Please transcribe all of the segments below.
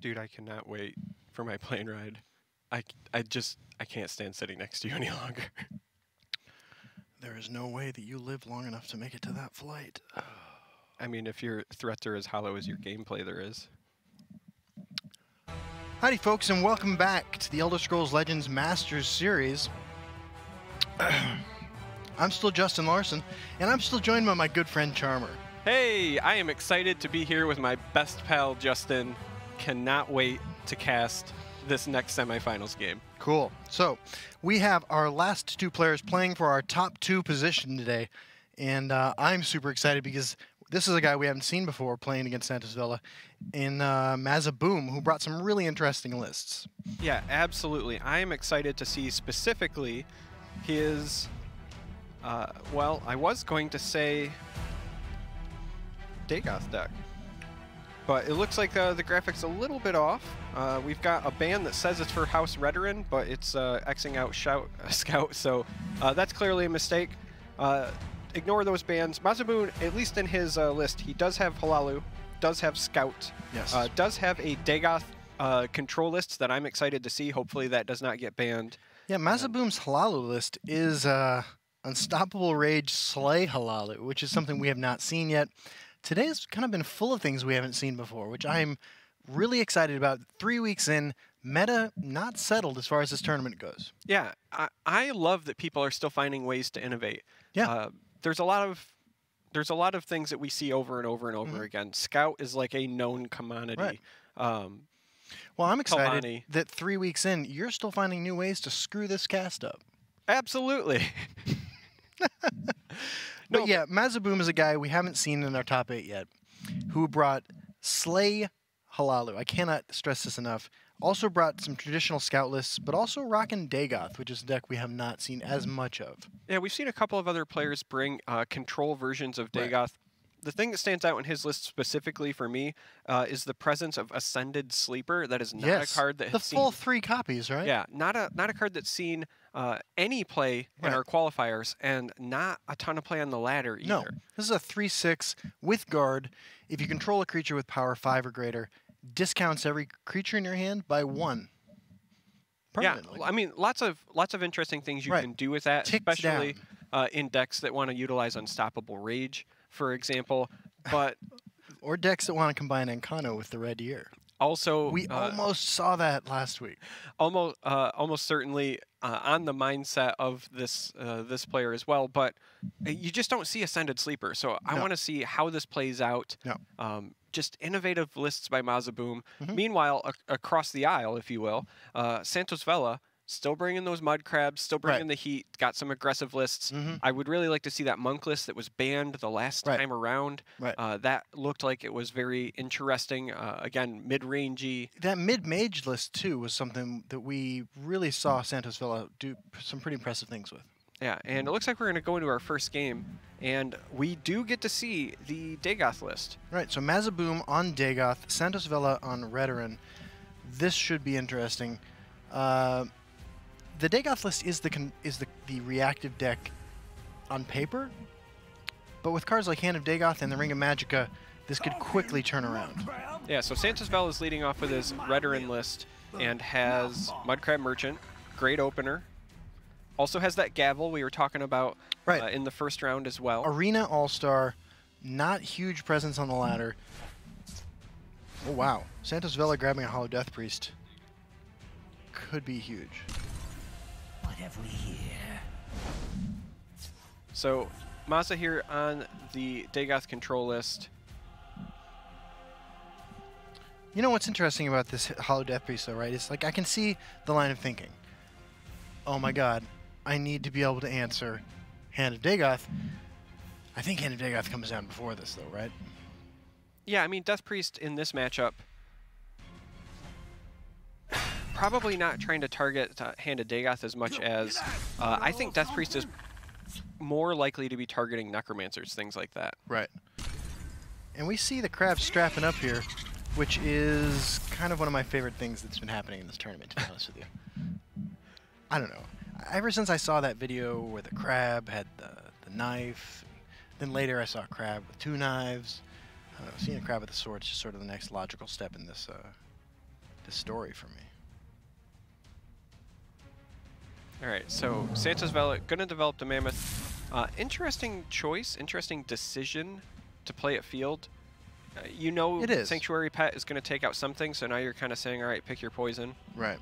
Dude, I cannot wait for my plane ride. I can't stand sitting next to you any longer. There is no way that you live long enough to make it to that flight. I mean, if your threats are as hollow as your gameplay there is. Howdy, folks, and welcome back to the Elder Scrolls Legends Masters series. I'm still Justin Larson, and I'm still joined by my good friend Charmer. Hey, I am excited to be here with my best pal, Justin. Cannot wait to cast this next semifinals game. Cool. So, we have our last two players playing for our top two position today, and I'm super excited because this is a guy we haven't seen before playing against Santosvella in Mazaboom, who brought some really interesting lists. Yeah, absolutely. I am excited to see specifically his, well, I was going to say Dagoth deck, but it looks like the graphics a little bit off. We've got a band that says it's for House Redoran, but it's Xing out Scout, so that's clearly a mistake. Ignore those bands. Mazaboom, at least in his list, he does have Halalu, does have Scout, Yes. does have a Dagoth control list that I'm excited to see. Hopefully that does not get banned. Yeah, Mazaboom's Halalu list is Unstoppable Rage Slay Halalu, which is something we have not seen yet. Today's kind of been full of things we haven't seen before, which I'm really excited about. 3 weeks in, meta not settled as far as this tournament goes. Yeah, I love that people are still finding ways to innovate. Yeah. There's a lot of things that we see over and over and over again. Scout is like a known commodity. Right. Well, I'm excited Kalani. that 3 weeks in, you're still finding new ways to screw this cast up. Absolutely. But yeah, Mazaboom is a guy we haven't seen in our top 8 yet, who brought Slay Halalu. I cannot stress this enough. Also brought some traditional scout lists, but also rockin' Dagoth, which is a deck we have not seen as much of. Yeah, we've seen a couple of other players bring control versions of Dagoth. Right. The thing that stands out in his list specifically for me is the presence of Ascended Sleeper. That is not a card that has the seen full 3 copies, right? Yeah, not a card that's seen any play in our qualifiers, and not a ton of play on the ladder either. No, this is a 3/6 with guard. If you control a creature with power 5 or greater, discounts every creature in your hand by 1. Permanently. Yeah, I mean, lots of interesting things you can do with that, Ticks especially in decks that want to utilize Unstoppable Rage, for example. But or decks that want to combine Encano with the red year. also, We almost saw that last week. almost certainly on the mindset of this this player as well. But you just don't see Ascended Sleeper, so I want to see how this plays out. No. Just innovative lists by Mazaboom. Meanwhile, across the aisle, if you will, Santosvella still bringing those mud crabs, still bringing the heat, got some aggressive lists. I would really like to see that monk list that was banned the last time around. Right. That looked like it was very interesting. Again, mid-rangey. That mid-mage list, too, was something that we really saw Santosvella do some pretty impressive things with. Yeah, and it looks like we're going to go into our first game, and we do get to see the Dagoth list. Right, so Mazaboom on Dagoth, Santosvella on Redoran. This should be interesting. The Dagoth list is the reactive deck on paper, but with cards like Hand of Dagoth and the Ring of Magicka, this could quickly turn around. Yeah, so Santosvella is leading off with his Redoran list and has Mudcrab Merchant, great opener. Also has that Gavel we were talking about in the first round as well. Arena All-Star, not huge presence on the ladder. Oh, wow. Santosvella grabbing a Hollow Death Priest could be huge. What have we here? So, Maza here on the Dagoth control list. You know what's interesting about this Hollow Death Priest, though, right? It's like I can see the line of thinking. Oh my god, I need to be able to answer Hand of Dagoth. I think Hand of Dagoth comes down before this, though, right? Yeah, I mean, Death Priest in this matchup, probably not trying to target Hand of Dagoth as much as I think Death Priest is more likely to be targeting Necromancers, things like that. Right. And we see the crab strapping up here, which is kind of one of my favorite things that's been happening in this tournament, to be honest with you. I don't know. Ever since I saw that video where the crab had the knife, then later I saw a crab with 2 knives. I don't know, seeing a crab with a sword is just sort of the next logical step in this the story for me. All right, so Santosvella gonna develop the Mammoth. Interesting choice, interesting decision to play at field. You know, It is. Sanctuary Pet is gonna take out something, so now you're kind of saying, all right, pick your poison. Right.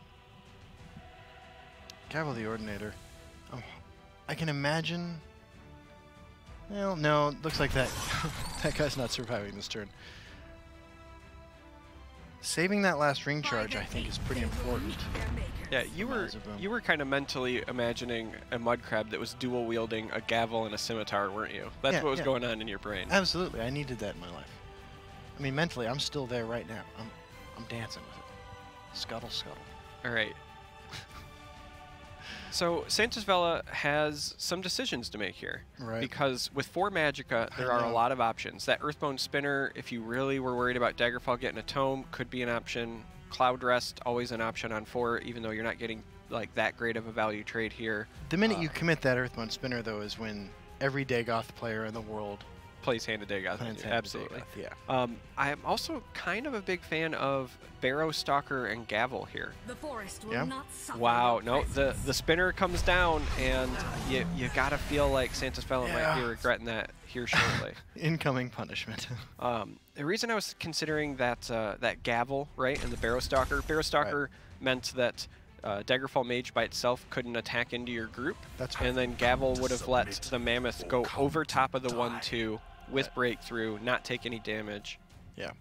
Gavel the Ordinator. Oh, I can imagine. Well, no, looks like that that guy's not surviving this turn. Saving that last ring charge, I think, is pretty important. Yeah, you were kind of mentally imagining a mud crab that was dual wielding a gavel and a scimitar, weren't you? That's Yeah, what was yeah. going on in your brain. Absolutely, I needed that in my life. I mean, mentally, I'm still there right now. I'm dancing with it. Scuttle, scuttle. All right. So Santosvella has some decisions to make here. Right. Because with 4 Magicka, there are a lot of options. That Earthbone Spinner, if you really were worried about Daggerfall getting a tome, could be an option. Cloud Rest, always an option on 4, even though you're not getting like that great of a value trade here. The minute you commit that Earthbone Spinner, though, is when every Dagoth player in the world plays Hand of Dagoth. plans Hand of Absolutely. Dagoth, yeah. I am also kind of a big fan of Barrow Stalker and Gavel here. The forest will Yeah. not suffer Wow, your no, the presence. spinner comes down, and you gotta feel like Santosvella might be Yeah. regretting that here shortly. Incoming punishment. The reason I was considering that that Gavel, right, and the Barrow Stalker meant that Daggerfall Mage by itself couldn't attack into your group, That's right. and then Gavel would have let the Mammoth go over top of the 1/2 with breakthrough, not take any damage. Yeah.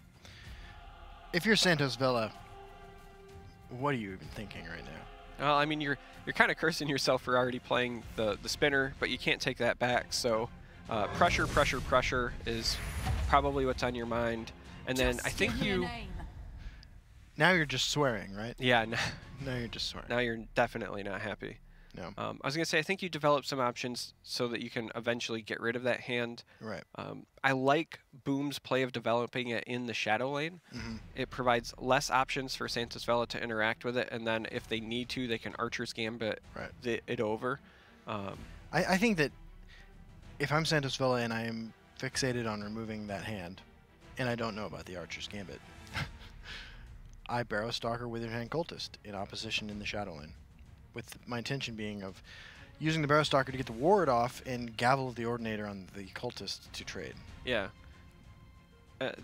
If you're Santosvella, what are you even thinking right now? Well, I mean, you're kind of cursing yourself for already playing the spinner, but you can't take that back. So pressure, pressure, pressure is probably what's on your mind. And then I think you, Now you're just swearing, right? yeah, Now you're just swearing. now you're definitely not happy. No. I was gonna say I think you develop some options so that you can eventually get rid of that hand. Right. I like Boom's play of developing it in the shadow lane. It provides less options for Santosvella to interact with it, and then if they need to, they can Archer's Gambit it over. I think that if I'm Santosvella and I am fixated on removing that hand, and I don't know about the Archer's Gambit, I Barrow Stalker Withered Hand Cultist in opposition in the shadow lane, with my intention being of using the Barrow Stalker to get the ward off and Gavel the Ordinator on the Cultist to trade. Yeah.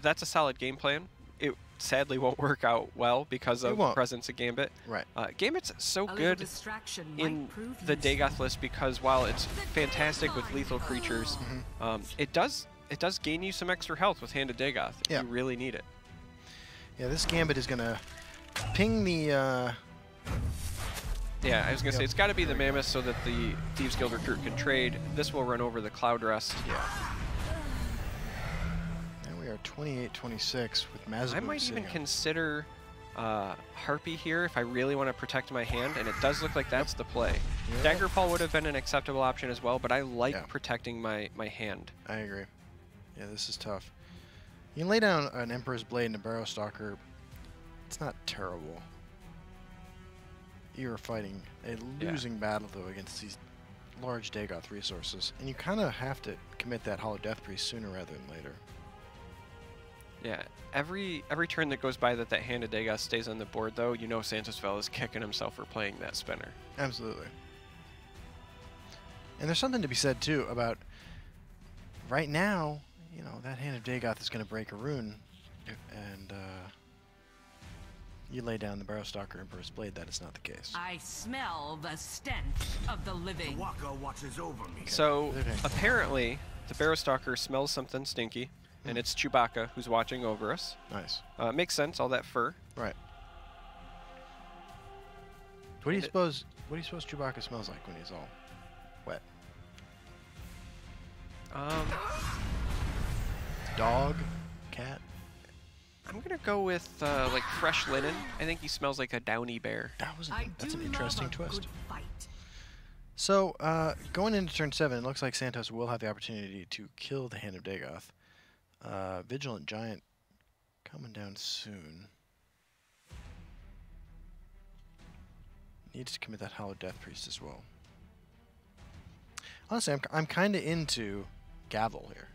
That's a solid game plan. It sadly won't work out well because of presence of Gambit. Right. Gambit's so A good distraction in might prove the useful. Dagoth list because while it's fantastic with lethal creatures, it does gain you some extra health with Hand of Dagoth if Yeah. you really need it. Yeah, this Gambit is going to ping the... Yeah, I was going to say, it's got to be the Mammoth so that the Thieves Guild recruit can trade. This will run over the Cloud Rest. Yeah. And we are 28-26 with Mazaboom I might even sitting on- consider Harpy here if I really want to protect my hand, and it does look like that's the play. Yep. Daggerfall would have been an acceptable option as well, but I like Yeah. protecting my hand. I agree. Yeah, this is tough. You can lay down an Emperor's Blade and a Barrow Stalker. It's not terrible. You're fighting a losing battle, though, against these large Dagoth resources. And you kind of have to commit that Hollow Death Priest sooner rather than later. Yeah, every turn that goes by that Hand of Dagoth stays on the board, though, you know Santosvella is kicking himself for playing that spinner. Absolutely. And there's something to be said, too, about right now, you know, that Hand of Dagoth is going to break a rune, and you lay down the Barrow Stalker Emperor's Blade, that is not the case. I smell the stench of the living. Waka watches over me. So, Okay. apparently, the Barrow Stalker smells something stinky, and it's Chewbacca who's watching over us. Nice. Makes sense, all that fur. Right. What do you suppose Chewbacca smells like when he's all wet? Dog? Cat? I'm gonna go with like fresh linen. I think he smells like a downy bear. That's I an do interesting love a twist. good fight. So, going into turn 7, it looks like Santos will have the opportunity to kill the Hand of Dagoth. Vigilant Giant coming down soon. Needs to commit that Hollow Death Priest as well. Honestly, I'm kind of into Gavel here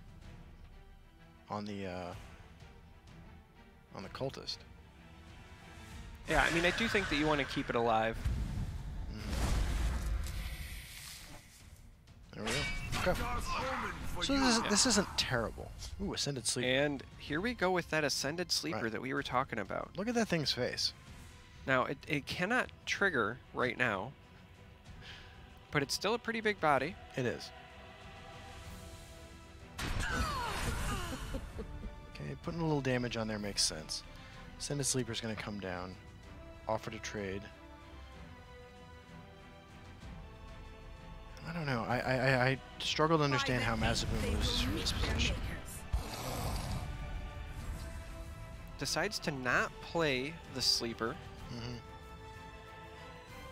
on the Cultist. Yeah, I mean, I do think that you want to keep it alive. There we go. Okay. So this isn't terrible. Ooh, Ascended Sleeper. And here we go with that Ascended Sleeper Right. that we were talking about. Look at that thing's face. Now, it cannot trigger right now, but it's still a pretty big body. It is. Okay, putting a little damage on there makes sense. Ascended Sleeper's going to come down. Offer to trade. I don't know. I struggle to understand how Mazaboom loses from this position. Decides to not play the Sleeper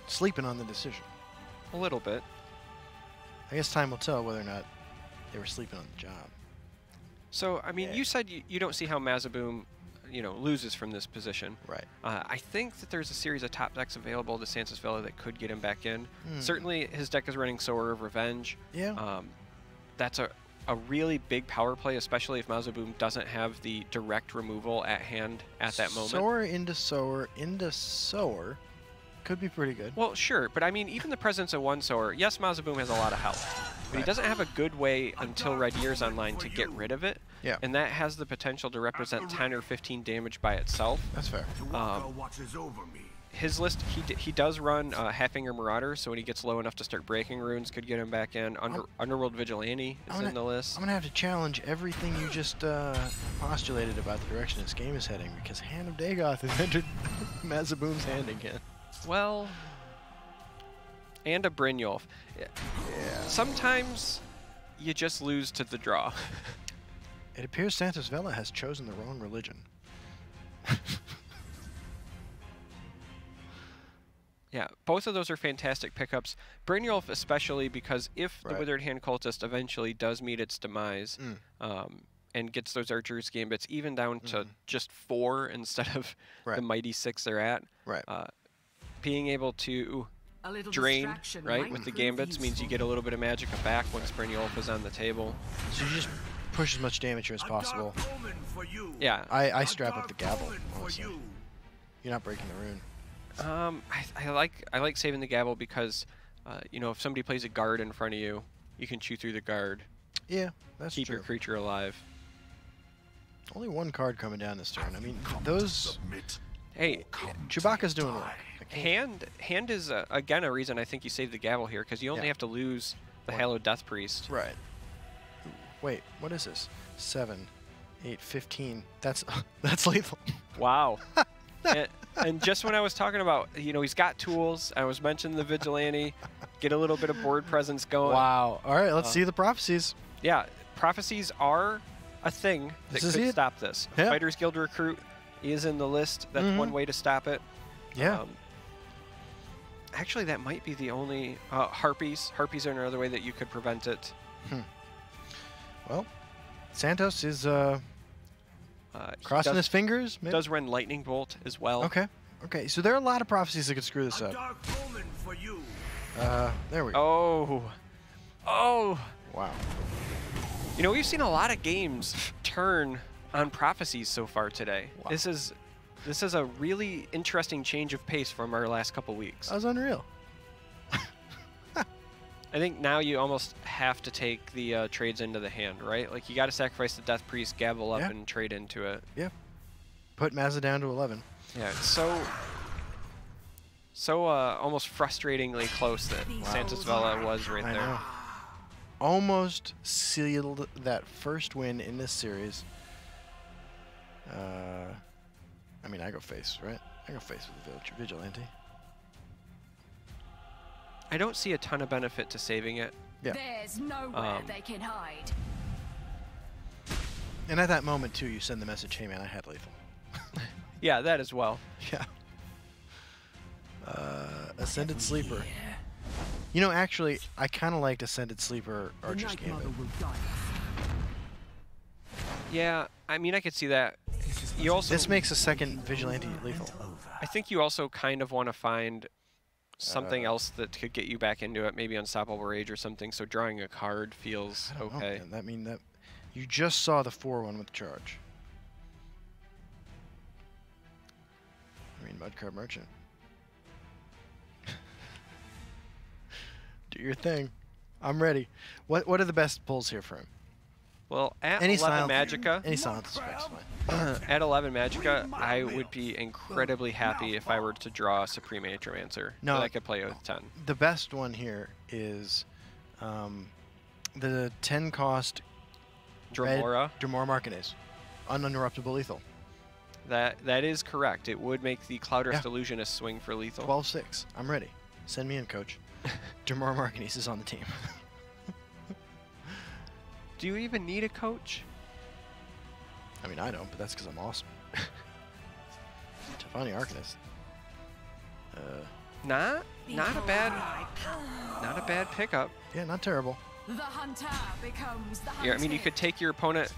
Sleeping on the decision. a little bit. I guess time will tell whether or not they were sleeping on the job. So, I mean, Yeah. you said you don't see how Mazaboom, loses from this position. Right. I think that there's a series of top decks available to Santosvella that could get him back in. Certainly, his deck is running Sower of Revenge. Yeah. That's a really big power play, especially if Mazaboom doesn't have the direct removal at hand at that moment. Sower into Sower into Sower could be pretty good. Well, sure, but I mean, even the presence of one Sower, yes, Mazaboom has a lot of health, but he doesn't have a good way until Red Year's online to get rid of it. Yeah. And that has the potential to represent 10 or 15 damage by itself. That's fair. watches over me. His list, he does run Halffinger Marauder, so when he gets low enough to start breaking runes, could get him back in. Underworld Vigilante is in the list. I'm going to have to challenge everything you just postulated about the direction this game is heading, because Hand of Dagoth has entered Mazaboom's hand again. Well, and a Brynjolf. Yeah. Sometimes you just lose to the draw. It appears Santosvella has chosen the wrong religion. Yeah, both of those are fantastic pickups. Brynjolf especially because if the Withered Hand Cultist eventually does meet its demise and gets those Archer's Gambits even down to just 4 instead of the mighty 6 they're at, being able to drain, with the Gambits means you get a little bit of magicka back once Brynjolf is on the table. So you just push as much damage here as possible. Yeah. I strap up the gavel, honestly. You're not breaking the rune. I like saving the gavel because, if somebody plays a guard in front of you, you can chew through the guard. Yeah, that's keep true. your creature alive. Only one card coming down this turn. I mean, those... Hey, Chewbacca's doing work. Hand is, again, a reason I think you save the gavel here, because you only have to lose the Hallowed Death Priest. Right. Wait, what is this? 7, 8, 15. That's lethal. Wow. And just when I was talking about, he's got tools, I was mentioning the Vigilante, get a little bit of board presence going. Wow. All right, let's see the prophecies. Yeah, prophecies are a thing that could stop this. Yeah. Fighters Guild Recruit is in the list. That's one way to stop it. Yeah. Actually, that might be the only... Harpies. Harpies are another way that you could prevent it. Well, Santos is crossing his fingers. Maybe? Does run Lightning Bolt as well. Okay. Okay, so there are a lot of prophecies that could screw this up. There we go. Oh. Wow. We've seen a lot of games turn on prophecies so far today. Wow. This is a really interesting change of pace from our last couple weeks. That was unreal. I think now you almost have to take the trades into the hand, right? Like, you got to sacrifice the Death Priest, gavel up, and trade into it. Yeah. Put Mazza down to 11. Yeah, it's so almost frustratingly close that Santosvella was right there. Know. Almost sealed that first win in this series. I mean, I go face, right? I go face with the Vigilante. I don't see a ton of benefit to saving it. Yeah. There's nowhere they can hide. And at that moment, too, you send the message, hey, man, I had lethal. Yeah, that as well. Yeah. Ascended Sleeper. Actually, I kind of liked Ascended Sleeper Archer's Gambit. Yeah, I mean, I could see that. You also... This makes a second Vigilante lethal. I think you also kind of want to find something else that could get you back into it, maybe Unstoppable Rage or something, so drawing a card feels okay. I mean, that you just saw the 4-1 with charge. I mean, Mudcrab Merchant. Do your thing. I'm ready. What are the best pulls here for him? Well, at Any 11 silent, Magicka, Any silence effects, fine. at 11 Magicka, I would be incredibly happy if I were to draw a Supreme Atromancer No. that I could play with 10. The best one here is the 10 cost Dremora, Dremora Martinez. Uninterruptible lethal. that is correct. It would make the Cloudrust Yeah. Illusionist swing for lethal. 12-6. I'm ready. Send me in, coach. Dremora Martinez is on the team. Do you even need a coach? I mean, I don't, but that's because I'm awesome. Tefani Arcanist. Not a bad pickup. Yeah, not terrible. The hunter becomes the hunted. Yeah, I mean, you could take your opponent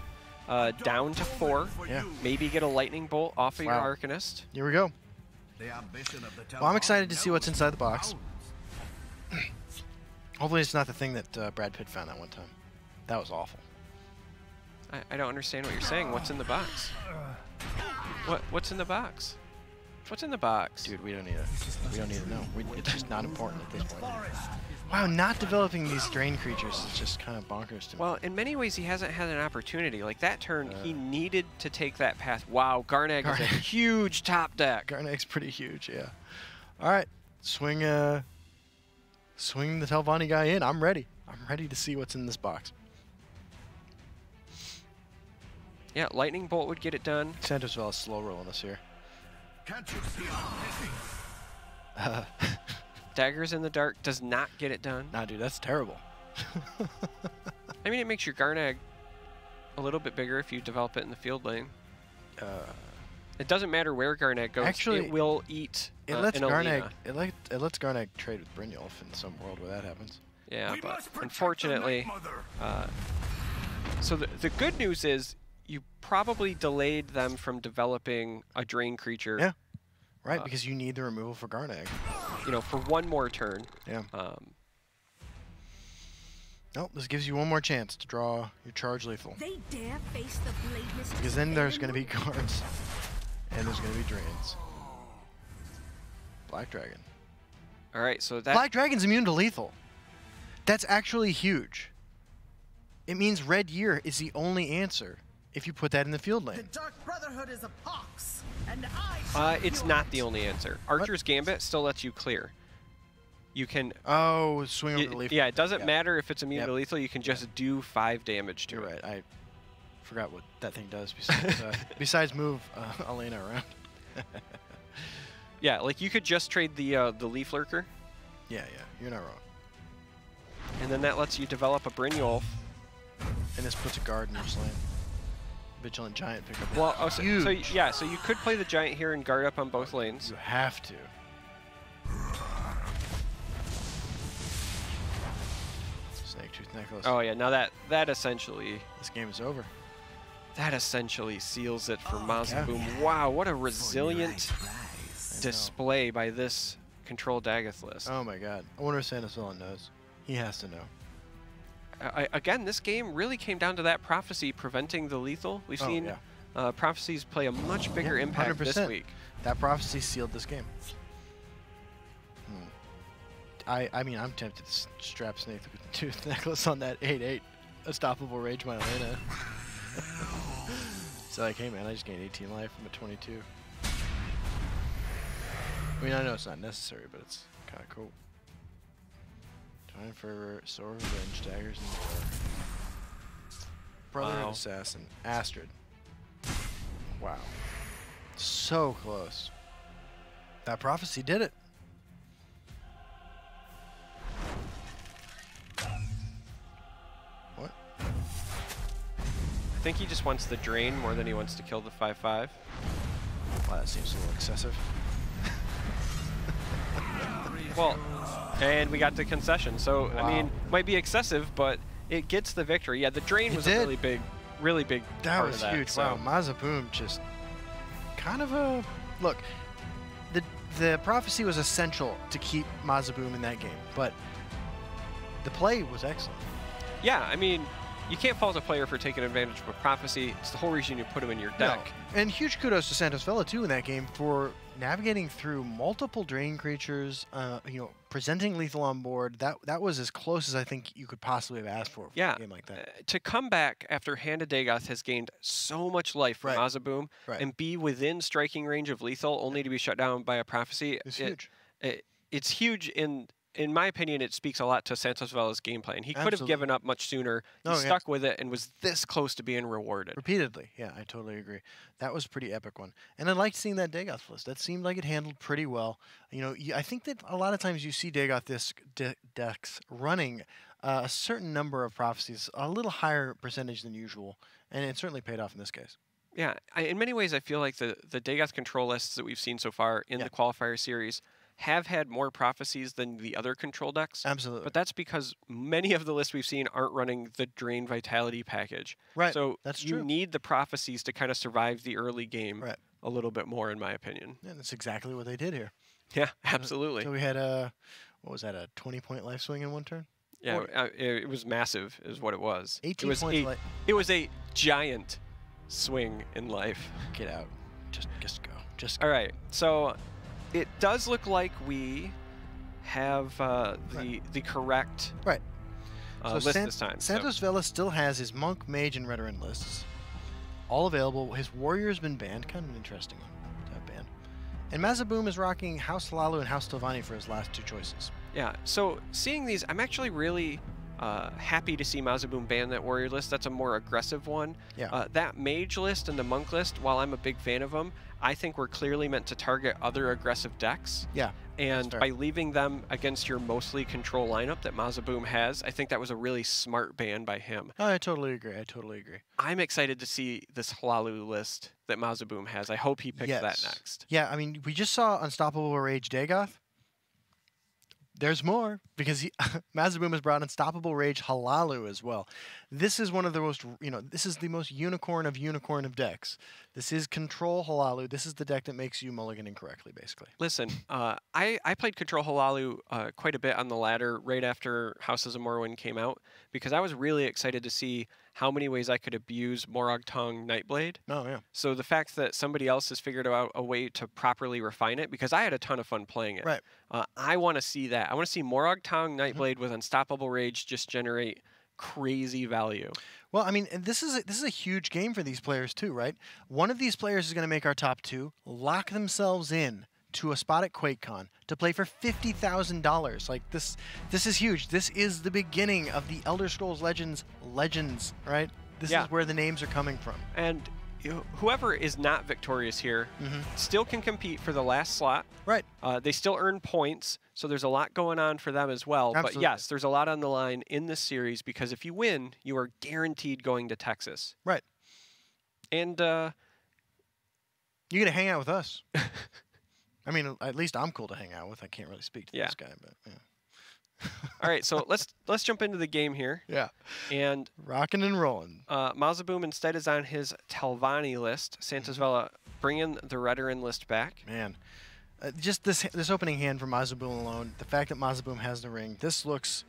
down to 4. Yeah. Maybe get a lightning bolt off of your Wow. Arcanist. Here we go. The ambition of the Well, I'm excited to see what's inside the box. Hopefully it's not the thing that Brad Pitt found that one time. That was awful. I don't understand what you're saying. What's in the box? What's in the box? What's in the box? Dude, we don't need to know. It's just not important at this point. Wow, not developing these drain creatures is just kind of bonkers to me. Well, in many ways, he hasn't had an opportunity. Like that turn, he needed to take that path. Wow, Garnag is a huge top deck. Garnag's pretty huge, yeah. All right, swing the Telvanni guy in. I'm ready. I'm ready to see what's in this box. Yeah, lightning bolt would get it done. Santosvella is slow rolling us here. Can't you see I'm hitting? Daggers in the Dark does not get it done. Nah, dude, that's terrible. I mean, it makes your Garnag a little bit bigger if you develop it in the field lane. It doesn't matter where Garnag goes. Actually, it will eat It lets an Garnag. Alina. It lets Garnag trade with Brynjolf in some world where that happens. Yeah, We but must protect unfortunately, the Night Mother. so the good news is you probably delayed them from developing a drain creature. Yeah. Right, because you need the removal for Garnag. You know, for one more turn. Yeah. Nope, this gives you one more chance to draw your charge lethal. They dare face the bladeless. Because then there's going to be cards, and there's going to be drains. Black Dragon. All right, so that Black Dragon's immune to lethal. That's actually huge. It means Red Year is the only answer if you put that in the field The lane. Dark Brotherhood is a pox, and I it's not the only answer. Archer's Gambit still lets you clear. You can. Oh, swing over the lethal. Yeah, it doesn't Yep. matter if it's immune Yep. to lethal. You can just do 5 damage to You're it. right. I forgot what that thing does besides, besides move Elena around. Yeah, like you could just trade the Leaf Lurker, Yeah, you're not wrong. and then that lets you develop a Brynjolf. And this puts a guard in your lane. Vigilant Giant pickup. Well, oh, so Huge. yeah, so you could play the Giant here and guard up on both lanes. You have to. Snake Tooth Necklace. Oh yeah, now that essentially This game is over. seals it for Mazaboom. Wow, what a resilient display by this Control Daggeth list. Oh my god. I wonder if Santosvella knows. He has to know. Again, this game really came down to that Prophecy preventing the lethal. We've seen yeah. Prophecies play a much bigger Yeah, impact this 100%. week. That prophecy sealed this game. I mean, I'm tempted to strap Snake Tooth Necklace on that 8/8 Unstoppable Rage my Elena. So like, hey man, I just gained 18 life. I'm at 22. I mean, I know it's not necessary, but it's kind of cool. Time for Sword of Revenge, Daggers in the Dark. Brotherhood Wow. Assassin, Astrid. Wow. So close. That prophecy did it. What? I think he just wants the drain more than he wants to kill the 5/5. Wow, that seems a little excessive. Well, and we got the concession. So Wow. I mean, might be excessive, but it gets the victory. Yeah, the drain It was did. a really big That part was of that. huge. So. Wow, Mazaboom just kind of a look. The prophecy was essential to keep Mazaboom in that game, but the play was excellent. Yeah, I mean, you can't fault a player for taking advantage of a prophecy. It's the whole reason you put him in your deck. No. And huge kudos to Santosvella too in that game for navigating through multiple drain creatures, you know, presenting lethal on board. That was as close as I think you could possibly have asked for Yeah. a game like that. To come back after Hand of Dagoth has gained so much life from Mazaboom and be within striking range of lethal only to be shut down by a prophecy. It's huge. It's huge. In my opinion, it speaks a lot to Santosvella's game plan. He could have given up much sooner. He stuck with it and was this close to being rewarded. Repeatedly. Yeah, I totally agree. That was a pretty epic one. And I liked seeing that Dagoth list. That seemed like it handled pretty well. You know, I think that a lot of times you see Dagoth decks running a certain number of prophecies, a little higher percentage than usual. And it certainly paid off in this case. Yeah, in many ways, I feel like the Dagoth control lists that we've seen so far in the Qualifier series have had more prophecies than the other control decks. Absolutely. But that's because many of the lists we've seen aren't running the Drain Vitality package. Right. So that's you true. need the prophecies to kind of survive the early game a little bit more, in my opinion. And that's exactly what they did here. Yeah, absolutely. So we had a, what was that, a 20-point life swing in one turn? Yeah, it was massive is what it was. 18 it was points it was a giant swing in life. Get out. Just go. Just go. All right. So it does look like we have the correct list this time. Santosvella still has his Monk, Mage, and Redoran lists. All available. His Warrior's been banned. Kind of an interesting one to have banned. And Mazaboom is rocking House Halalu and House Telvanni for his last two choices. Yeah, so seeing these, I'm actually really happy to see Mazaboom ban that Warrior list. That's a more aggressive one. Yeah. That Mage list and the Monk list, while I'm a big fan of them, I think we're clearly meant to target other aggressive decks. Yeah. And by leaving them against your mostly control lineup that Mazaboom has, I think that was a really smart ban by him. I totally agree. I totally agree. I'm excited to see this Halalu list that Mazaboom has. I hope he picks that next. Yeah, I mean, we just saw Unstoppable Rage Dagoth. There's more, because Mazaboom has brought Unstoppable Rage Halalu as well. This is one of the most, this is the most unicorn of decks. This is Control Halalu. This is the deck that makes you mulligan incorrectly, basically. Listen, I played Control Halalu quite a bit on the ladder right after Houses of Morrowind came out, because I was really excited to see how many ways I could abuse Morag Tong Nightblade. Oh, yeah. So the fact that somebody else has figured out a way to properly refine it, because I had a ton of fun playing it. Right. I want to see that. I want to see Morag Tong Nightblade with Unstoppable Rage just generate crazy value. Well, I mean, this is a huge game for these players too, right? One of these players is going to make our top two, lock themselves in to a spot at QuakeCon to play for $50,000. Like this is huge. This is the beginning of the Elder Scrolls Legends, right? This is where the names are coming from. And whoever is not victorious here still can compete for the last slot. Right. They still earn points, so there's a lot going on for them as well. Absolutely. But yes, there's a lot on the line in this series, because if you win, you are guaranteed going to Texas. Right. And you get to hang out with us. I mean, at least I'm cool to hang out with. I can't really speak to this guy, but yeah. All right, so let's jump into the game here. Yeah. And rocking and rolling. Mazaboom instead is on his Telvanni list. Santosvella bringing the Redoran list back. Man, just this opening hand for Mazaboom alone. The fact that Mazaboom has the ring. This looks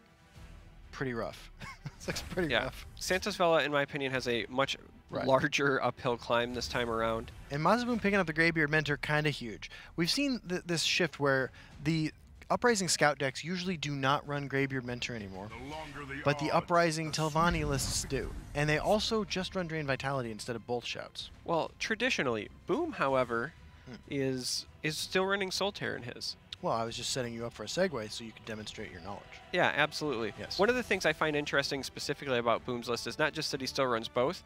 pretty rough. This looks pretty rough. Santosvella, in my opinion, has a much larger uphill climb this time around. And Mazaboom picking up the Greybeard Mentor, kind of huge. We've seen this shift where the Uprising Scout decks usually do not run Greybeard Mentor anymore, but the Uprising Telvanni lists do. And they also just run Drain Vitality instead of both shouts. Well, traditionally, Boom, however, is still running Solitaire in his. Well, I was just setting you up for a segue so you could demonstrate your knowledge. Yeah, absolutely. Yes. One of the things I find interesting specifically about Boom's list is not just that he still runs both,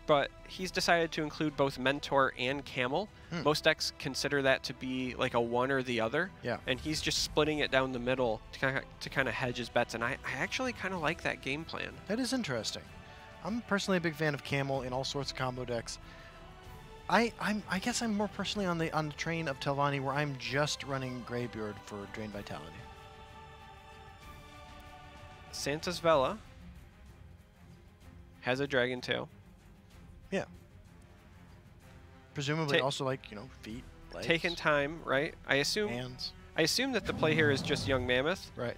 but he's decided to include both Mentor and Camel. Most decks consider that to be like a one or the other, and he's just splitting it down the middle to kind of hedge his bets, and I actually kind of like that game plan. That is interesting. I'm personally a big fan of Camel in all sorts of combo decks. I guess I'm more personally on the train of Telvanni, where I'm just running Greybeard for Drain Vitality. Santosvella has a Dragon Tail. Yeah. Presumably also, like, feet, legs. Taking time, right? I assume. Hands. I assume that the play here is just Young Mammoth. Right.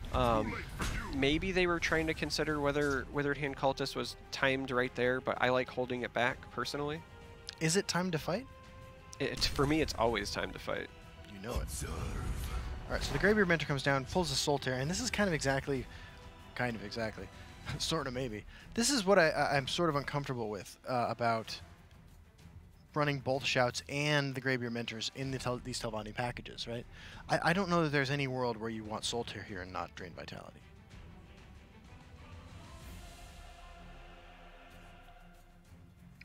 Maybe they were trying to consider whether Withered Hand Cultist was timed right there, but I like holding it back personally. Is it time to fight? For me, it's always time to fight. You know it. All right, so the Greybeard Mentor comes down, pulls the Soul Tear, and this is kind of exactly, sort of maybe. This is what I'm sort of uncomfortable with about running both Shouts and the Greybeard Mentors in these Telvanni packages, right? I don't know that there's any world where you want Soul Tear here and not Drain Vitality.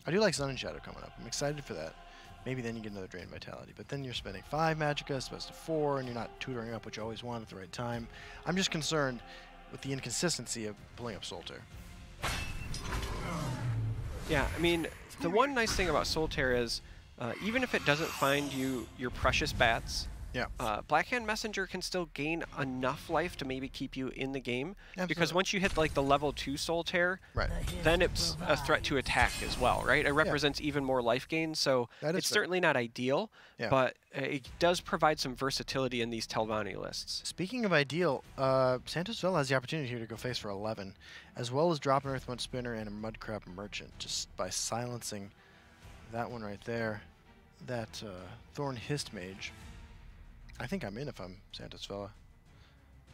I do like Sun and Shadow coming up. I'm excited for that. Maybe then you get another Drain Vitality, but then you're spending 5 Magicka as opposed to 4, and you're not tutoring up what you always want at the right time. I'm just concerned with the inconsistency of pulling up Soul Tear. Yeah, I mean, the one nice thing about Soul Tear is, even if it doesn't find you your precious bats, yeah, Blackhand Messenger can still gain enough life to maybe keep you in the game. Absolutely. Because once you hit like the level 2 Soul Tear, right, then it's a threat to attack as well, right? It represents even more life gain, so it's certainly not ideal, but it does provide some versatility in these Telvanni lists. Speaking of ideal, Santosvella has the opportunity here to go face for 11, as well as drop an Earthmud Spinner and a Mudcrab Merchant, just by silencing that one right there, that Thorn Hist Mage. I think I'm in if I'm Santosvella.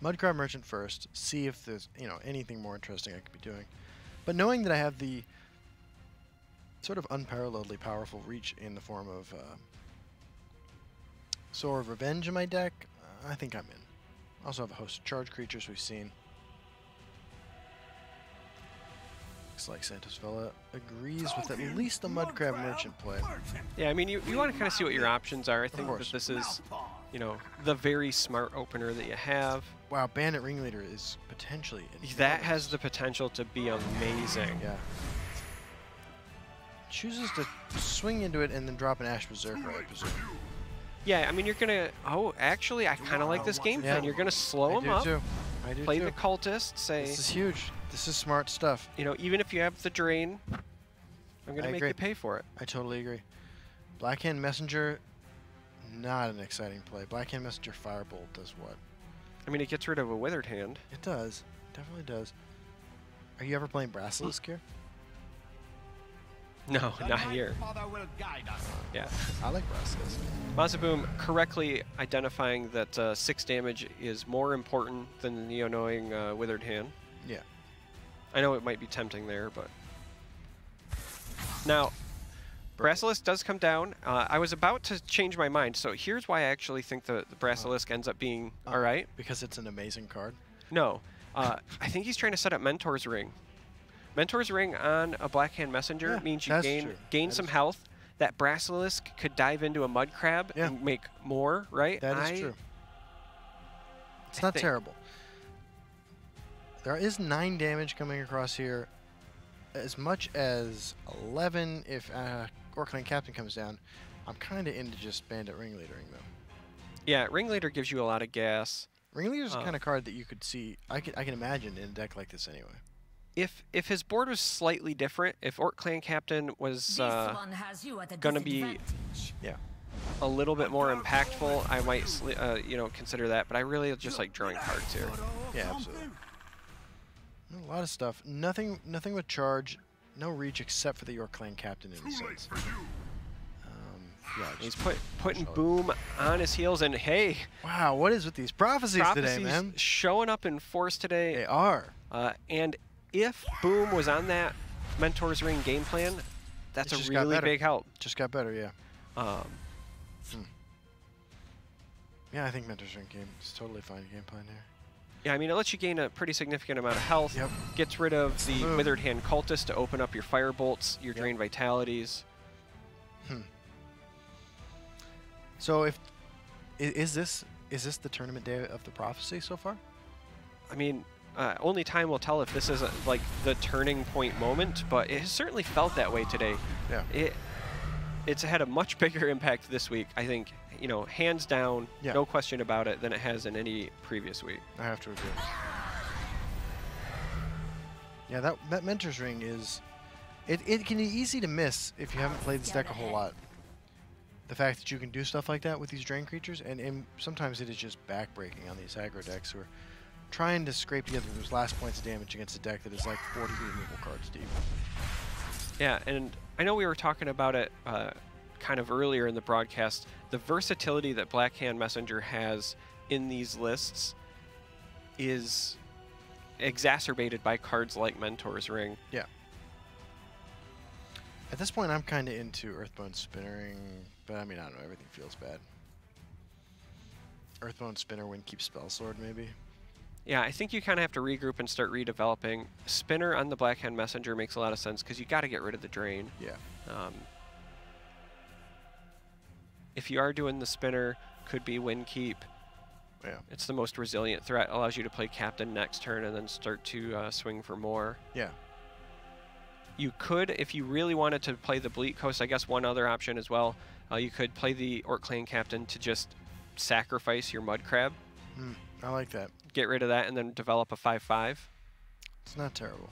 Mudcrab Merchant first, see if there's anything more interesting I could be doing. But knowing that I have the sort of unparalleledly powerful reach in the form of Soar of Revenge in my deck, I think I'm in. Also have a host of charge creatures we've seen. Looks like Santosvella agrees with at least the Mudcrab Merchant play. Yeah, I mean, you want to kind of see what your options are. I think that this is, the very smart opener that you have. Wow, Bandit Ringleader is potentially enormous. That has the potential to be amazing. Yeah. Chooses to swing into it and then drop an Ash Berserker, I presume. Yeah, I mean, you're going to... Oh, actually, I kind of like this game plan. You're going to slow him up. I do play too. the Cultist, say... This is huge. This is smart stuff. Even if you have the Drain, I'm going to make you pay for it. I totally agree. Blackhand Messenger, not an exciting play. Blackhand Messenger Firebolt does what? I mean, it gets rid of a Withered Hand. It does. Definitely does. Are you ever playing Brasilisk here? No, not here. Yeah. I like Brasilisk. Mazaboom correctly identifying that 6 damage is more important than the annoying Withered Hand. Yeah. I know it might be tempting there, but... Now, Brasilisk does come down. I was about to change my mind, so here's why I actually think the Brasilisk ends up being alright. Because it's an amazing card? No. I think he's trying to set up Mentor's Ring. Mentor's Ring on a Blackhand Messenger means you gain some health. That Brasilisk could dive into a Mudcrab and make more, right? That is true. It's not terrible. There is 9 damage coming across here. As much as 11 if Orclan Captain comes down. I'm kind of into just Bandit Ringleadering, though. Yeah, Ringleader gives you a lot of gas. Ringleader's the kind of card that you could see, I can imagine in a deck like this anyway. If his board was slightly different, if Orc Clan Captain was going to be a little bit more impactful, I might consider that. But I really just like drawing cards here. Yeah, absolutely. A lot of stuff. Nothing with charge. No reach except for the Orc Clan Captain in a sense. Yeah, he's putting Boom on his heels, and hey! Wow, what is with these prophecies today, man? Showing up in force today. They are. And if Boom was on that Mentor's Ring game plan, that's a really big help. Just got better, yeah. Yeah, I think Mentor's Ring game is totally fine game plan here. Yeah, I mean, it lets you gain a pretty significant amount of health. Yep. Gets rid of the Withered Hand Cultist to open up your Firebolts, your Drain Vitalities. So is this the tournament day of the prophecy so far? I mean, only time will tell if this is like the turning point moment, but it has certainly felt that way today. Yeah. It's had a much bigger impact this week, I think, hands down, no question about it, than it has in any previous week. I have to agree. Yeah, that Mentor's Ring is... It can be easy to miss if you haven't played this deck a whole lot. the fact that you can do stuff like that with these drain creatures, and sometimes it is just backbreaking on these aggro decks who are trying to scrape together those last points of damage against a deck that is like 40 removal cards deep. Yeah, and I know we were talking about it kind of earlier in the broadcast. The versatility that Blackhand Messenger has in these lists is exacerbated by cards like Mentor's Ring. Yeah. At this point, I'm kind of into Earthbone Spinnering, but I mean, I don't know, everything feels bad. Earthbone Spinner, Windkeep Spellsword, maybe? Yeah, I think you kind of have to regroup and start redeveloping. Spinner on the Blackhand Messenger makes a lot of sense because you got to get rid of the drain. Yeah. If you are doing the Spinner, could be Windkeep. Yeah. It's the most resilient threat. Allows you to play Captain next turn and then start to swing for more. Yeah. You could, if you really wanted to play the Bleak Coast, I guess one other option as well, you could play the Orc Clan Captain to just sacrifice your Mud Crab. I like that. Get rid of that and then develop a 5/5. It's not terrible.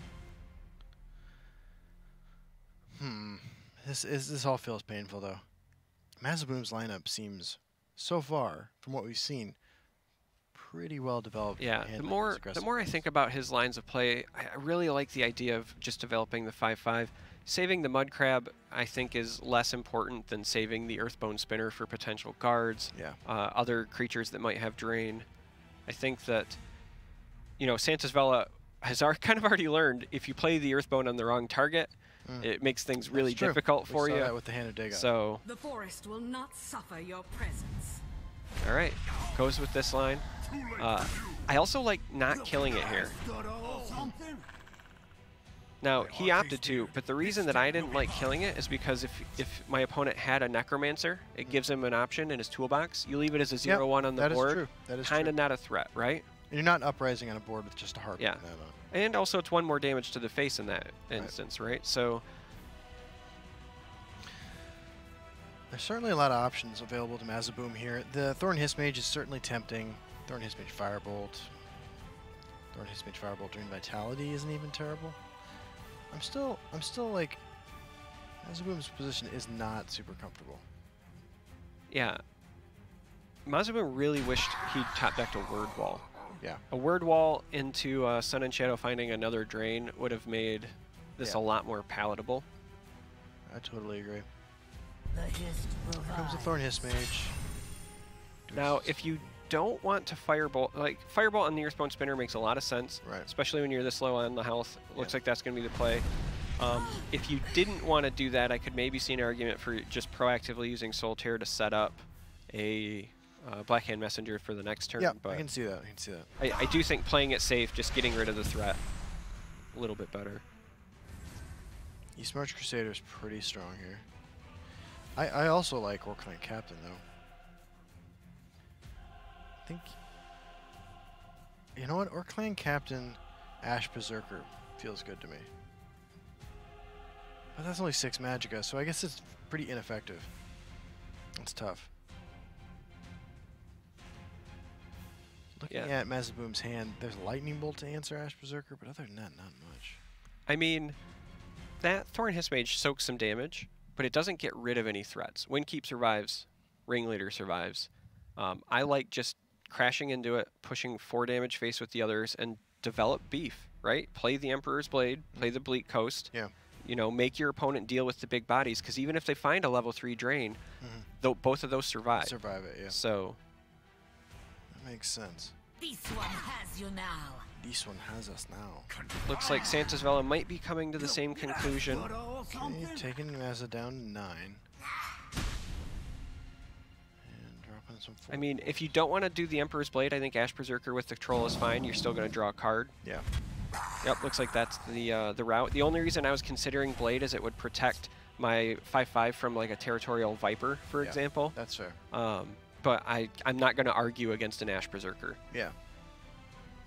This all feels painful, though. Mazaboom's lineup seems, so far, from what we've seen, pretty well developed. Yeah, the more I think about his lines of play, I really like the idea of just developing the 5/5. Saving the Mud Crab, I think, is less important than saving the Earthbone Spinner for potential guards, other creatures that might have drain. I think that, you know, Santosvella has kind of already learned if you play the Earthbone on the wrong target, it makes things really difficult for you. That with the Hand of Dagoth. So The forest will not suffer your presence. all right, goes with this line. I also like not killing it here. Now, he opted to, but the reason that I didn't like killing it is because if my opponent had a Necromancer, it gives him an option in his toolbox. You leave it as a 0/1 on the board. That is true. That is kind of not a threat, right? And you're not uprising on a board with just a Harp. Yeah. And also it's one more damage to the face in that instance, right? So there's certainly a lot of options available to Mazaboom here. The Thorn Hiss Mage is certainly tempting. Thorn Hiss Mage Firebolt. Thorn Hiss Mage Firebolt during Vitality isn't even terrible. I'm still like, Mazaboom's position is not super comfortable. yeah. Mazaboom really wished he'd top decked a Word Wall. Yeah. A Word Wall into Sun and Shadow finding another drain would have made this a lot more palatable. I totally agree. Here comes the Thorn Hiss Mage. Now, if you don't want to Firebolt, like Firebolt on the Earthbone Spinner makes a lot of sense, especially when you're this low on the health. Looks like that's going to be the play. If you didn't want to do that, I could maybe see an argument for just proactively using Soul Tear to set up a Blackhand Messenger for the next turn. Yeah, but I can see that. I can see that. I do think playing it safe, just getting rid of the threat, a little bit better. East March Crusader is pretty strong here. I also like Orc Clan Captain, though. I think, you know what, Orc Clan Captain Ash Berserker feels good to me. But that's only 6 Magicka, so I guess it's pretty ineffective. It's tough. Looking at Mazaboom's hand, there's Lightning Bolt to answer Ash Berserker, but other than that, not much. I mean, that Thorn Hiss Mage soaks some damage, but it doesn't get rid of any threats. Windkeep survives, Ringleader survives. I like just crashing into it, pushing 4 damage face with the others, and develop beef, right? Play the Emperor's Blade, play the Bleak Coast. Yeah. You know, make your opponent deal with the big bodies, because even if they find a level 3 drain, both of those survive. Survive it, yeah. So that makes sense. This one has you now. This one has us now. looks like Santosvella might be coming to the same conclusion. Okay, taking Maza down to 9. And dropping some 4. I mean, if you don't want to do the Emperor's Blade, I think Ash Berserker with the Troll is fine. You're still going to draw a card. Yeah. Yep, looks like that's the route. The only reason I was considering Blade is it would protect my 5/5 from like a Territorial Viper, for example. That's fair. But I'm not going to argue against an Ash Berserker. Yeah.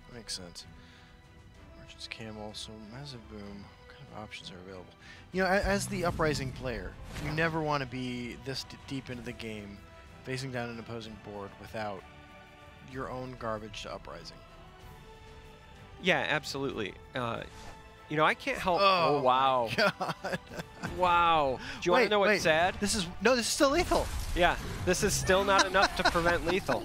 That makes sense. Merchant's Camel, so Mazaboom, what kind of options are available? You know, as the Uprising player, you never want to be this deep into the game, facing down an opposing board without your own garbage to Uprising. Yeah, absolutely. You know, I can't help. Oh, Oh wow. God. Wow. Do you want to know what's sad? This is still lethal. Yeah, this is still not enough to prevent lethal.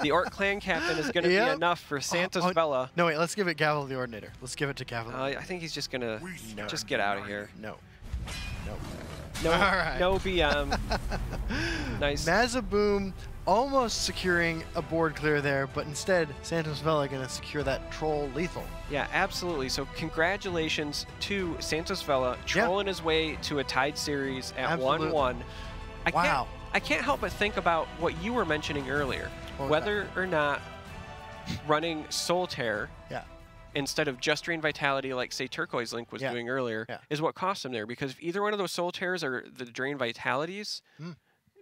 The Orc clan captain is going to be enough for Santosvella. No, wait, let's give it Gavel the Ordinator. Let's give it to Gavel. I think he's just going to just get out of here. No. No, All right. no BM. Nice. Mazaboom almost securing a board clear there, but instead Santosvella going to secure that troll lethal. Yeah, absolutely. So congratulations to Santosvella trolling his way to a tied series at 1-1. Wow. I can't help but think about what you were mentioning earlier. Whether or not running Solitaire instead of just Drain Vitality like, say, Turquoise Link was doing earlier is what cost him there. Because if either one of those Solitaires are the Drain Vitalities,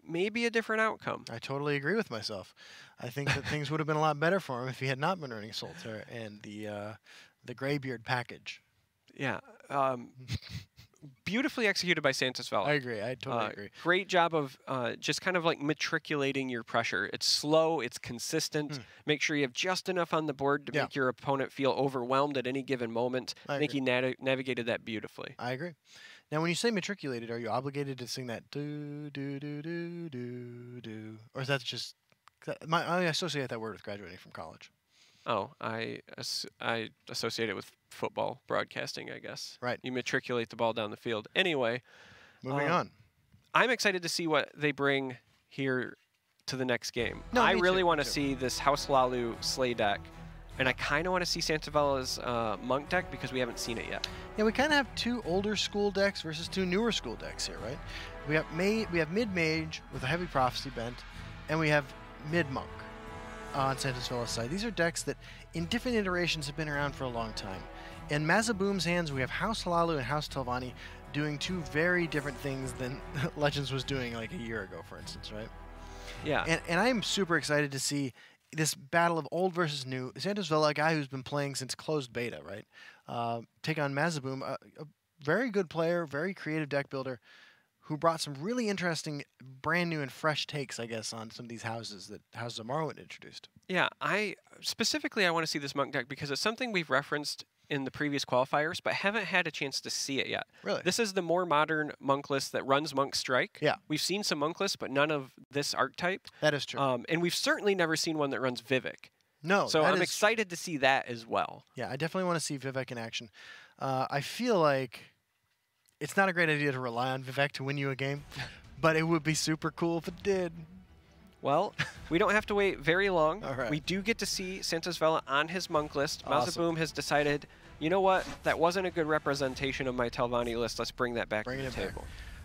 maybe a different outcome. I totally agree with myself. I think that things would have been a lot better for him if he had not been running Solitaire and the Greybeard package. Yeah. Beautifully executed by Santosvella. I agree. I totally agree. Great job of just kind of like matriculating your pressure. It's slow. It's consistent. Make sure you have just enough on the board to make your opponent feel overwhelmed at any given moment. I think he navigated that beautifully. I agree. Now, when you say matriculated, are you obligated to sing that do do do do do do, or is that just? I associate that word with graduating from college. Oh, I associate it with football broadcasting, I guess. Right. You matriculate the ball down the field. Anyway. Moving on. I'm excited to see what they bring here to the next game. No, I really want to see this House Lalu Slay deck, and I kind of want to see Santovella's Monk deck because we haven't seen it yet. Yeah, we kind of have two older school decks versus two newer school decks here, right? We have mid-mage with a heavy prophecy bent, and we have mid-monk on Santosvella's side. These are decks that in different iterations have been around for a long time. In Mazaboom's hands, we have House Halalu and House Telvanni doing two very different things than Legends was doing like a year ago, for instance, right? Yeah. And I'm super excited to see this battle of old versus new. Santosvella, a guy who's been playing since closed beta, right? Take on Mazaboom, a very good player, very creative deck builder, who brought some really interesting, brand new and fresh takes, I guess, on some of these houses that House of Morrowind introduced. Yeah, I want to see this Monk deck because it's something we've referenced in the previous qualifiers, but haven't had a chance to see it yet. Really? This is the more modern Monk list that runs Monk Strike. Yeah. We've seen some Monk lists, but none of this archetype. That is true. And we've certainly never seen one that runs Vivek. No. So I'm excited to see that as well. Yeah, I definitely want to see Vivek in action. I feel like it's not a great idea to rely on Vivek to win you a game, but it would be super cool if it did. Well, we don't have to wait very long. All right. We do get to see Santosvella on his Monk list. Awesome. Mazaboom has decided, you know what, that wasn't a good representation of my Telvanni list. Let's bring that back to the table.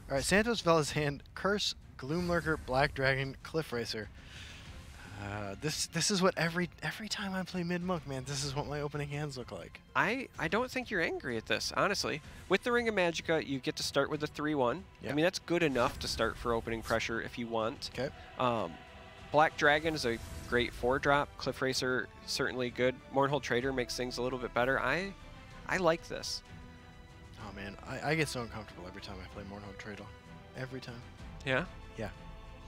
All right, Santosvella's hand, Curse, Gloomlurker, Black Dragon, Cliff Racer. This is what every time I play mid-monk, man, this is what my opening hands look like. I don't think you're angry at this, honestly. With the Ring of Magicka, you get to start with a 3-1. Yeah. I mean, that's good enough to start for opening pressure if you want. Okay. Black Dragon is a great 4-drop. Cliff Racer, certainly good. Mournhold Trader makes things a little bit better. I like this. Oh, man, I get so uncomfortable every time I play Mournhold Trader. Every time. Yeah? Yeah.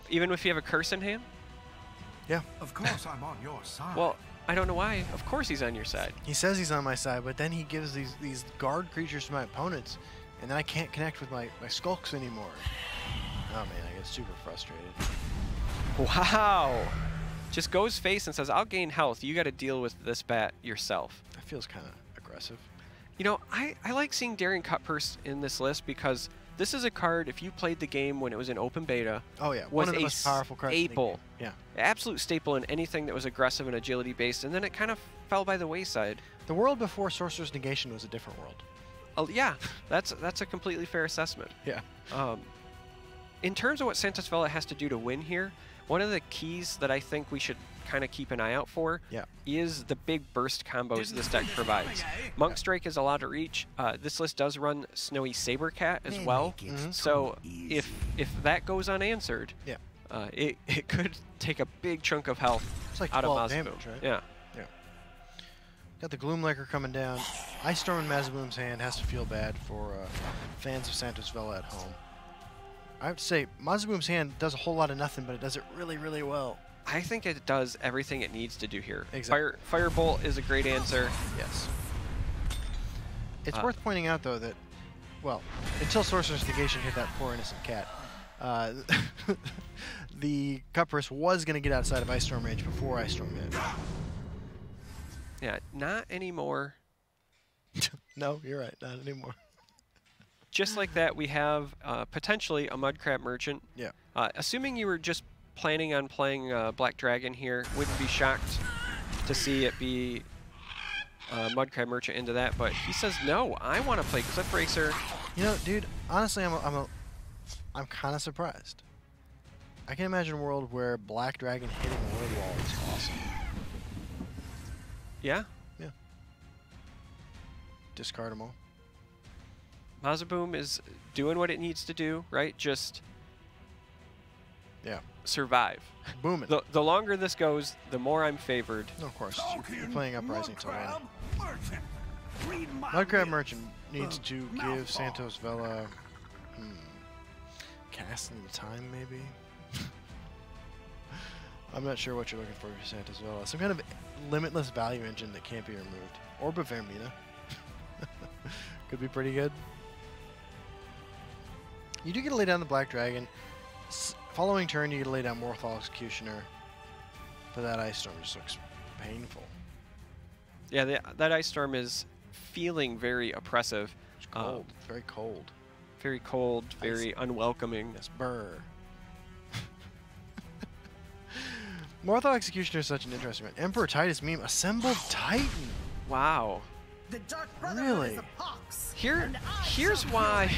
Even if you have a curse in hand? Yeah. Of course, I'm on your side. Well, I don't know why. Of course he's on your side. He says he's on my side, but then he gives these guard creatures to my opponents, and then I can't connect with my skulks anymore. Oh, man, I get super frustrated. Wow. Just goes face and says, I'll gain health. You got to deal with this bat yourself. That feels kind of aggressive. You know, I like seeing Daring Cutpurse in this list because this is a card, if you played the game when it was in open beta, oh yeah, was one of the most powerful cards in the staple. game. Yeah. Absolute staple in anything that was aggressive and agility based, and then it kind of fell by the wayside. The world before Sorcerer's Negation was a different world. Oh, yeah, that's a completely fair assessment. Yeah. In terms of what Santosvella has to do to win here, one of the keys that I think we should kind of keep an eye out for is the big burst combos this deck provides. Monk Strike is a lot of reach. This list does run Snowy Sabercat as well. So if that goes unanswered, it could take a big chunk of health like out of 12 Mazaboom. damage, right? Yeah. Got the Gloomlurker coming down. Ice Storm in Mazaboom's hand has to feel bad for fans of Santosvella at home. I have to say, Mazaboom's hand does a whole lot of nothing, but it does it really, really well. I think it does everything it needs to do here. Exactly. Firebolt is a great answer. Yes. It's worth pointing out, though, that, well, until Sorcerer's Negation hit that poor innocent cat, the Cutpurse was going to get outside of Ice Storm range before Ice Storm hit. Yeah, not anymore. No, you're right, not anymore. Just like that, we have potentially a Mudcrab Merchant. Yeah. Assuming you were just planning on playing Black Dragon here, wouldn't be shocked to see it be Mudcrab Merchant into that, but he says no, I want to play Cliff Racer. You know, dude, honestly, I'm kind of surprised. I can imagine a world where Black Dragon hitting Word Wall is awesome. Yeah? Yeah. Discard them all. Mazaboom is doing what it needs to do, right? Just survive. Booming. The longer this goes, the more I'm favored. No, of course. You're playing Uprising till then. Mudcrab Merchant needs to give Santosvella casting the time, maybe? I'm not sure what you're looking for Santosvella. Some kind of limitless value engine that can't be removed. Or Vermina. Could be pretty good. You do get to lay down the Black Dragon. Following turn, you get to lay down Morthal Executioner. But that Ice Storm just looks painful. Yeah, that Ice Storm is feeling very oppressive. It's cold. Very cold. Very cold, very unwelcoming. Yes, burr. Morthal Executioner is such an interesting one. Emperor Titus meme. Assembled Titan. Wow. Really? Here's why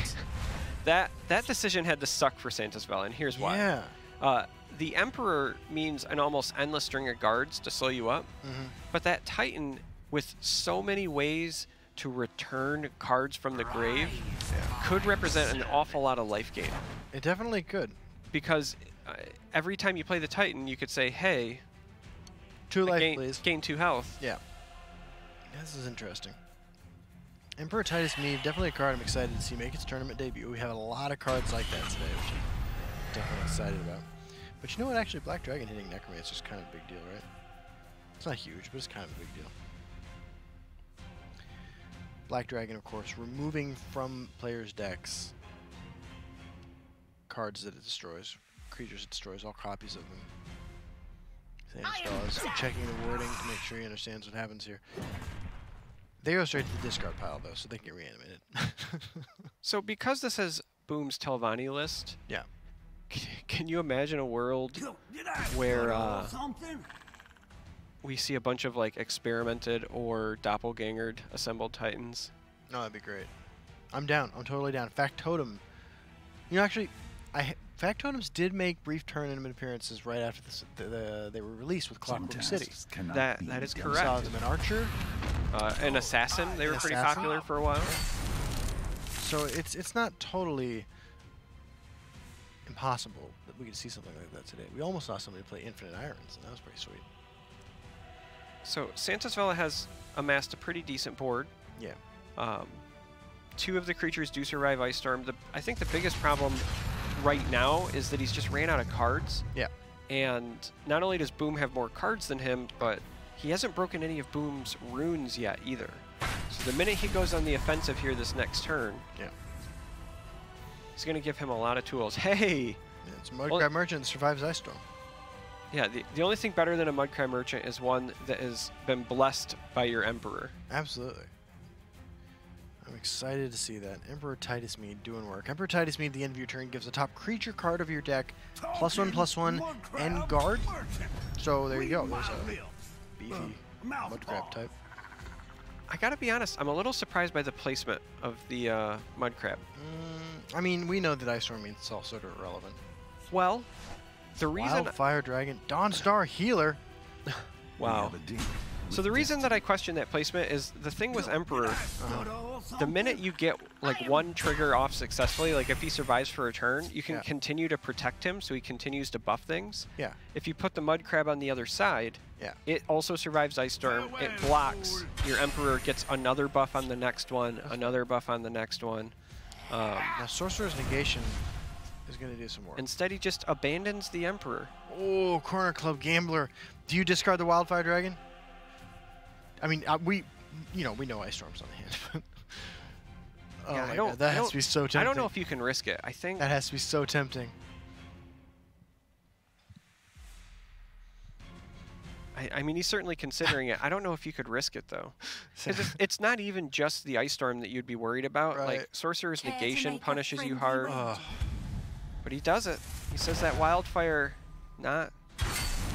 that decision had to suck for Santosvella, and here's why. Yeah. The Emperor means an almost endless string of guards to slow you up, but that Titan, with so many ways to return cards from the grave, could represent an awful lot of life gain. It definitely could. Because every time you play the Titan, you could say, hey, 2 life, please. Gain 2 health. Yeah. This is interesting. Emperor Titus Mead, definitely a card I'm excited to see make its tournament debut. We have a lot of cards like that today, which I'm definitely excited about. But you know what, actually, Black Dragon hitting Necromancer is kind of a big deal, right? It's not huge, but it's kind of a big deal. Black Dragon, of course, removing from players' decks cards that it destroys, creatures it destroys, all copies of them. Sandstars, checking the wording to make sure he understands what happens here. They go straight to the discard pile, though, so they can get reanimated. So because this is Boom's Telvanni list, yeah. Can you imagine a world where we see a bunch of like experimented or doppelgangered assembled Titans? No, that'd be great. I'm down. I'm totally down. Factotum. You know, actually, Factotums did make brief tournament appearances right after they were released with Clockwork City. That is We correct. saw them in Archer. An Assassin. They were pretty popular for a while. So it's not totally impossible that we could see something like that today. We almost saw somebody play Infinite Irons, and that was pretty sweet. So Santosvella has amassed a pretty decent board. Yeah. 2 of the creatures do survive Ice Storm. I think the biggest problem right now is that he's just ran out of cards. Yeah. And not only does Boom have more cards than him, but he hasn't broken any of Boom's runes yet either. So the minute he goes on the offensive here this next turn, it's going to give him a lot of tools. Hey! Yeah, it's Mudcrab Merchant that survives Ice Storm. Yeah, the only thing better than a Mudcrab Merchant is one that has been blessed by your Emperor. Absolutely. I'm excited to see that. Emperor Titus Mead doing work. Emperor Titus Mead at the end of your turn gives the top creature card of your deck +1/+1 and guard. So there you go. There's a beefy Mudcrab type. I gotta be honest, I'm a little surprised by the placement of the Mudcrab. I mean, we know that Ice Storm means it's all sort of irrelevant. Well, the reason... Wildfire Dragon, Dawnstar Healer. Wow. So the reason that I question that placement is the thing with Emperor, the minute you get like 1 trigger off successfully, like if he survives for a turn, you can continue to protect him so he continues to buff things. Yeah. If you put the Mudcrab on the other side, it also survives Ice Storm, it blocks, your Emperor gets another buff on the next one, another buff on the next one. Now Sorcerer's Negation is going to do some work. Instead he just abandons the Emperor. Oh, Corner Club Gambler. Do you discard the Wildfire Dragon? I mean, we know Ice Storm's on the hand. Oh Yeah, my I don't, god, that I has don't- to be so tempting. I don't know if you can risk it. I think That has to be so tempting. I mean, he's certainly considering it. I don't know if you could risk it, though. Because it's not even just the Ice Storm that you'd be worried about. Right. Like, Sorcerer's Care to Negation make a punishes you friendly hard. Ugh. But he does it. He says that Wildfire, not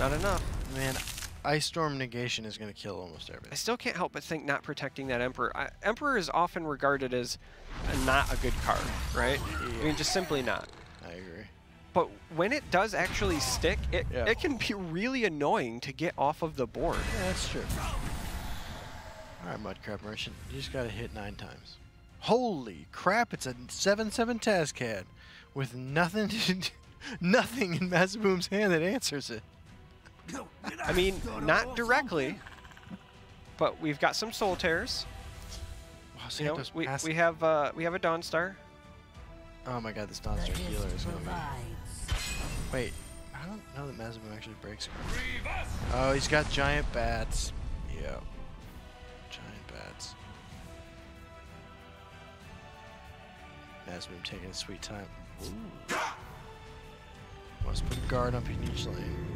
enough. Man, Ice Storm negation is going to kill almost I everything. still can't help but think not protecting that Emperor. Emperor is often regarded as not a good card, right? I mean, just simply not. I agree. But when it does actually stick, Yeah. it can be really annoying to get off of the board. Yeah, that's true. Alright, Mudcrab Merchant. You just got to hit 9 times. Holy crap, it's a 7/7 Tazcad with nothing nothing in Mazaboom's hand that answers it. I mean, not directly, but we've got some Soul Tears. Wow, You know, Santos we passed- have a Dawnstar. Oh my god, this The Dawnstar healer hiss is going to be... provides. Wait, I don't know that Mazaboom actually breaks cards. Oh, he's got giant bats. Yep. Giant bats. Mazaboom taking his sweet time. Ooh. Wants to put a guard up in each lane.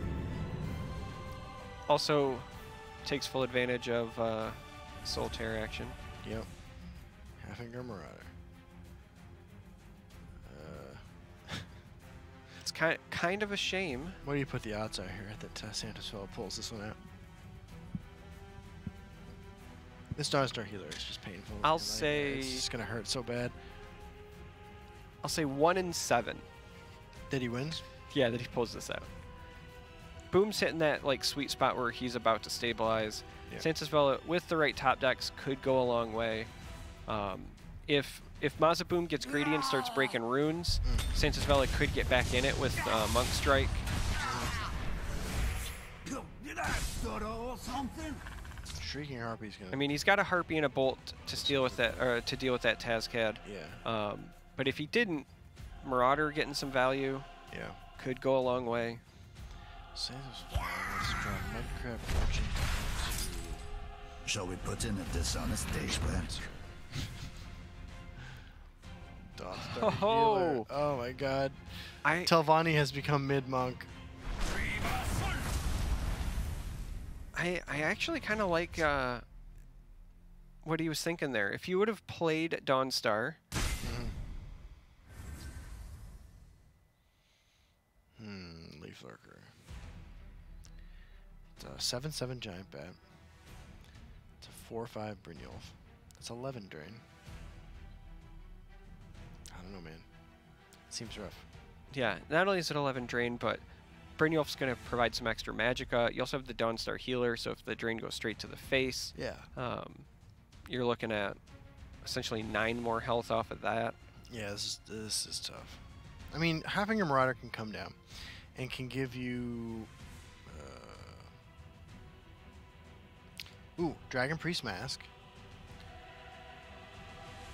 Also takes full advantage of Soul Tear action. Yep. Half-Finger Marauder. It's kind of a shame. What do you put the odds are here that Santosvella pulls this one out? This Dawnstar healer is just painful. I'll Like, say- it's just gonna hurt so bad. I'll say 1 in 7. That he wins. Yeah, that he pulls this out. Boom's hitting that like sweet spot where he's about to stabilize. Yeah. Santosvella, with the right top decks, could go a long way. If Mazaboom gets greedy and starts breaking runes, Santosvella could get back in it with Monk Strike. Did I stutter or something? Shrieking Harpy's gonna. I mean, he's got a Harpy and a Bolt to deal with that, to deal with that Tazcad. Yeah. But if he didn't, Marauder getting some value Yeah. could go a long way. Santosvella wants to draw Mudcrab Merchant. Shall we put in a dishonest day's rent? Dawnstar Oh. healer. Oh my god. I Telvanni has become mid-monk. actually kind of like what he was thinking there. If you would have played Dawnstar, Leaf Lurker. It's a 7/7 Giant Bat. It's a 4/5 Brynjolf. It's 11 drain. I don't know, man. Seems rough. yeah, not only is it 11 drain, but Brynjolf's going to provide some extra magicka. You also have the Dawnstar healer, so if the drain goes straight to the face, Yeah. you're looking at essentially 9 more health off of that. Yeah, this is tough. I mean, having a Marauder can come down and can give you Dragon Priest Mask,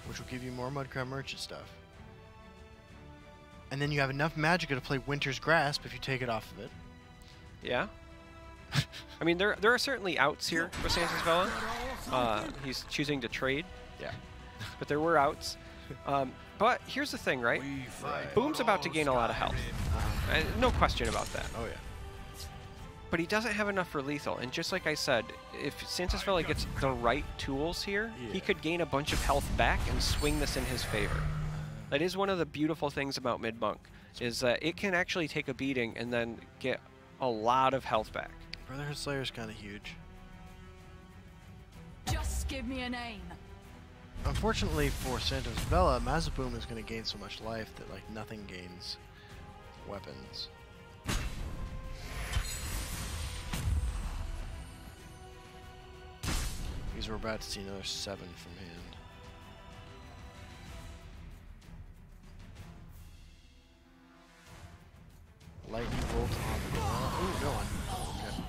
which will give you more Mudcrab Merchant stuff. And then you have enough magicka to play Winter's Grasp if you take it off of it. Yeah. I mean, there are certainly outs here for Santosvella. He's choosing to trade, Yeah. but there were outs. But here's the thing, right? Boom's about to gain a lot of health. No question about that. Oh yeah. But he doesn't have enough for lethal. And just like I said, if Santosvella gets the right tools here, he could gain a bunch of health back and swing this in his favor. That is one of the beautiful things about mid-monk, is that it can actually take a beating and then get a lot of health back. Brotherhood Slayer's kind of huge. Just give me a name. Unfortunately for Santosvella, Mazaboom is going to gain so much life that like nothing gains weapons. Because we're about to see another 7 from hand. Lightning bolt on the ground. Ooh, no one. Okay.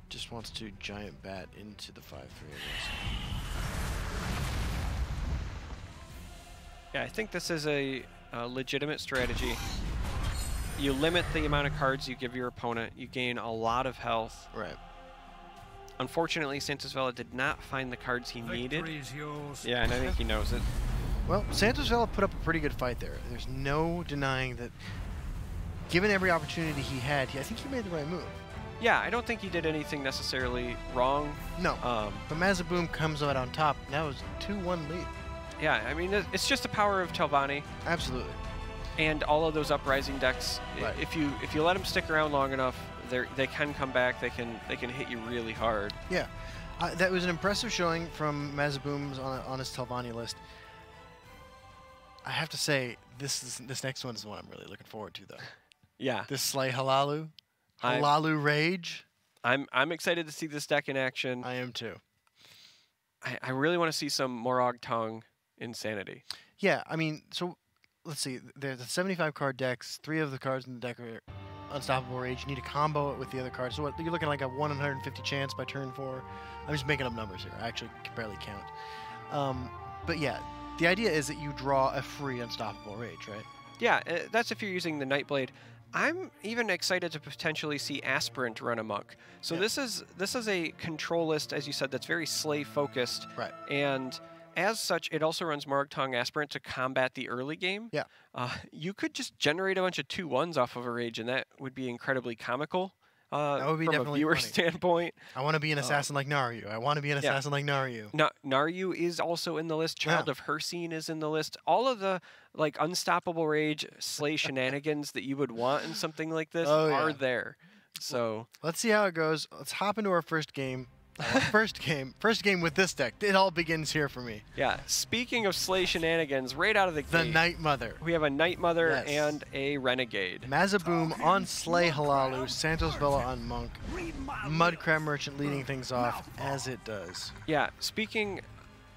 Just wants to giant bat into the 5/3, I guess. Yeah, I think this is a legitimate strategy. You limit the amount of cards you give your opponent. You gain a lot of health. Right. Unfortunately, Santosvella did not find the cards he needed. Victory is yours. Yeah, and I think he knows it. Well, Santosvella put up a pretty good fight there. There's no denying that. Given every opportunity he had, I think he made the right move. Yeah, I don't think he did anything necessarily wrong. No. But Mazaboom comes out on top. Now it's 2-1 lead. Yeah, I mean, it's just the power of Telvanni. Absolutely. And all of those uprising decks. Right. If you let them stick around long enough, they can come back. They can hit you really hard. Yeah, that was an impressive showing from Mazaboom's on his Telvanni list. I have to say, this next one is the one I'm really looking forward to, though. Yeah. This Slay Halalu Rage. I'm excited to see this deck in action. I am too. I really want to see some Morag Tongue Insanity. Yeah, I mean, so let's see. There's the 75 card decks. 3 of the cards in the deck are Unstoppable Rage. You need to combo it with the other cards. So what, you're looking like a 1 in 150 chance by turn 4. I'm just making up numbers here. I actually can barely count. But yeah, the idea is that you draw a free Unstoppable Rage, right? Yeah, that's if you're using the Nightblade. I'm even excited to potentially see Aspirant run amok. So Yeah. this is a control list, as you said, that's very Slay focused. Right. And as such, it also runs Morag Tongue Aspirant to combat the early game. Yeah. You could just generate a bunch of 2-1s off of a Rage, and that would be incredibly comical. That would be from definitely a viewer funny. standpoint. I want to be an assassin like Naryu. I want to be an Yeah. assassin like Naryu. Naryu is also in the list. Child of Hersine is in the list. All of the Unstoppable Rage Slay shenanigans that you would want in something like this are there. So Let's see how it goes. Let's hop into our first game. First game with this deck. It all begins here for me. yeah, speaking of Slay shenanigans, right out of the The gate, Night Mother. we have a Night Mother Yes. and a Renegade. Mazaboom on Slay Halalu, Santosvella on Monk, Mudcrab Merchant leading things off as it does. Yeah, speaking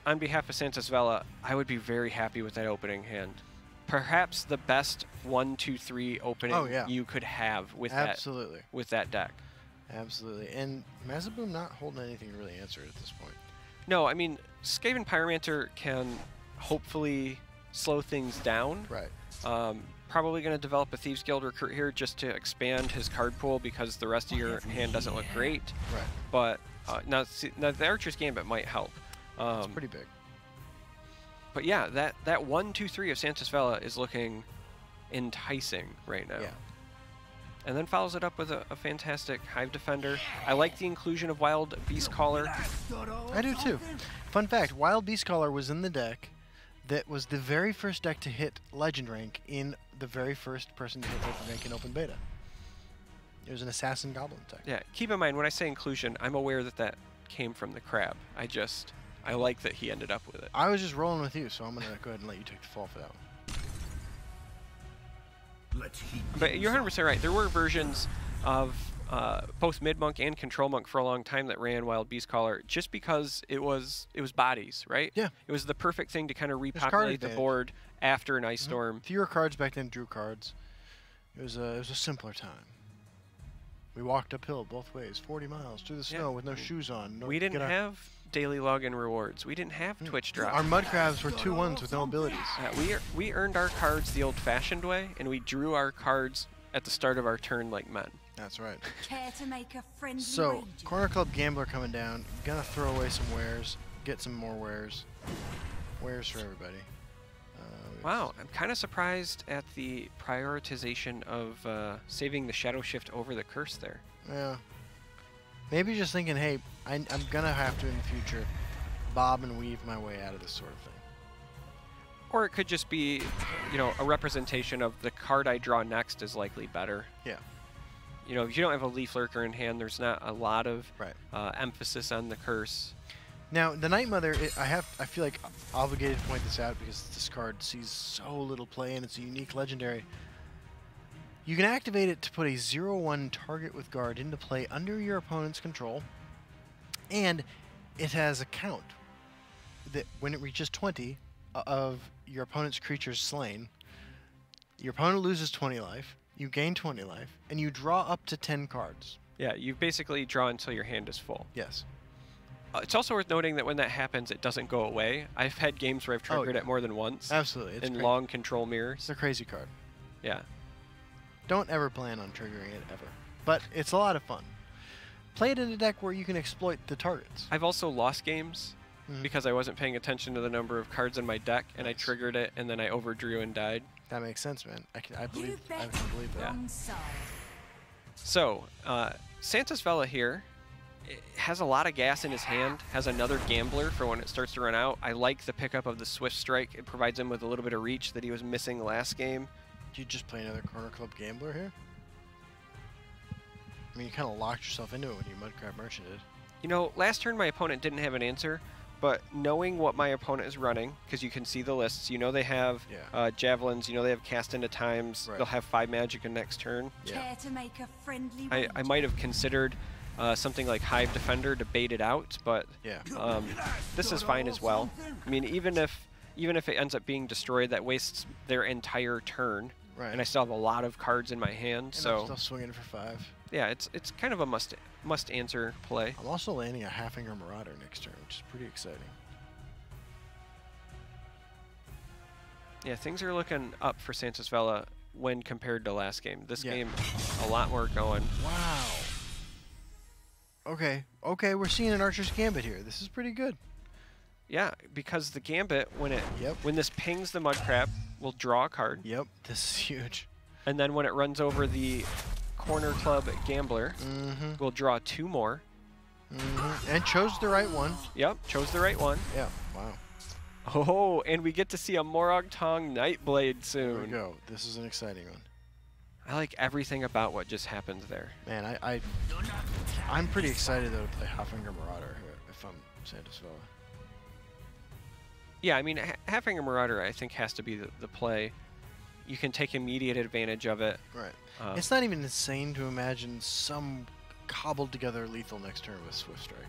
on behalf of Santosvella, I would be very happy with that opening hand. Perhaps the best 1-2-3 opening you could have with Absolutely. that deck. Absolutely. And Mazaboom not holding anything to really answer at this point. No, I mean, Skaven Pyromancer can hopefully slow things down. Right. Probably going to develop a Thieves Guild recruit here just to expand his card pool because the rest of your hand doesn't look great. Right. But now the Archer's Gambit might help. It's pretty big. But yeah, that 1-2-3 of Santosvella is looking enticing right now. Yeah. And then follows it up with a fantastic Hive Defender. I like the inclusion of Wild Beastcaller. I do too. Fun fact, Wild Beastcaller was in the deck that was the very first deck to hit Legend rank in the very first person to hit Legend rank in open beta. It was an Assassin Goblin deck. Yeah, keep in mind, when I say inclusion, I'm aware that came from the Crab. I like that he ended up with it. I was just rolling with you, so I'm going to go ahead and let you take the fall for that one. But you're 100% right. There were versions of both Mid-Monk and Control Monk for a long time that ran Wild Beastcaller just because it was bodies, right? Yeah. It was the perfect thing to kind of repopulate the board after an Ice Storm. Fewer cards back then drew cards. It was a simpler time. We walked uphill both ways, 40 miles through the snow with no shoes on. We didn't have daily login rewards. We didn't have Twitch drops. Our Mudcrabs were 2-1s with no abilities. We earned our cards the old-fashioned way, and we drew our cards at the start of our turn like men. That's right. Care to make a friendly So, wager? Corner Club Gambler coming down. Gonna throw away some wares, get some more wares. Wares for everybody. Wow, I'm kind of surprised at the prioritization of saving the Shadow Shift over the Curse there. Yeah. Maybe just thinking, hey, I'm gonna have to in the future bob and weave my way out of this sort of thing. Or it could just be, a representation of the card I draw next is likely better. Yeah. If you don't have a Leaf Lurker in hand, there's not a lot of Right. emphasis on the Curse. Now, the Night Mother, I feel like obligated to point this out because this card sees so little play and it's a unique legendary. You can activate it to put a 0/1 target with guard into play under your opponent's control, and it has a count that when it reaches 20 of your opponent's creatures slain, your opponent loses 20 life, you gain 20 life, and you draw up to 10 cards. Yeah, you basically draw until your hand is full. Yes. It's also worth noting that when that happens, it doesn't go away. I've had games where I've triggered it more than once. Absolutely. It's in great. long control mirrors. It's a crazy card. Yeah. Don't ever plan on triggering it, ever. But it's a lot of fun. Play it in a deck where you can exploit the targets. I've also lost games because I wasn't paying attention to the number of cards in my deck, and I triggered it, and then I overdrew and died. That makes sense, man. I can believe that. Yeah. So, Santosvella here has a lot of gas in his hand, has another Gambler for when it starts to run out. I like the pickup of the Swift Strike. It provides him with a little bit of reach that he was missing last game. Do you just play another Corner Club Gambler here? I mean, you kind of locked yourself into it when you Mudcrab Merchant did. You know, last turn my opponent didn't have an answer, but knowing what my opponent is running, because you can see the lists, you know they have Javelins, you know they have Cast into Times, they'll have 5 Magic in next turn. Care to make a friendly I might have considered something like Hive Defender to bait it out, but this is fine as well. I mean, even if it ends up being destroyed, that wastes their entire turn, and I still have a lot of cards in my hand. And so I'm still swinging it for 5. Yeah, it's kind of a must answer play. I'm also landing a Halfinger Marauder next turn, which is pretty exciting. Yeah, things are looking up for Santosvella when compared to last game. This game, a lot more going. Wow. Okay, we're seeing an Archer's Gambit here. This is pretty good. Yeah, because the Gambit, when this pings the Mudcrab, will draw a card. Yep, this is huge. And then when it runs over the Corner Club Gambler, we'll draw 2 more. And chose the right one. Yep, chose the right one. Yeah, wow. Oh, and we get to see a Morag Tong Nightblade soon. There we go. This is an exciting one. I like everything about what just happened there. Man, I'm pretty excited though to play Halfinger Marauder here if I'm Santosvella. Yeah, I mean, Halfinger Marauder I think has to be the play. You can take immediate advantage of it. Right. It's not even insane to imagine some cobbled together lethal next turn with Swift Strike.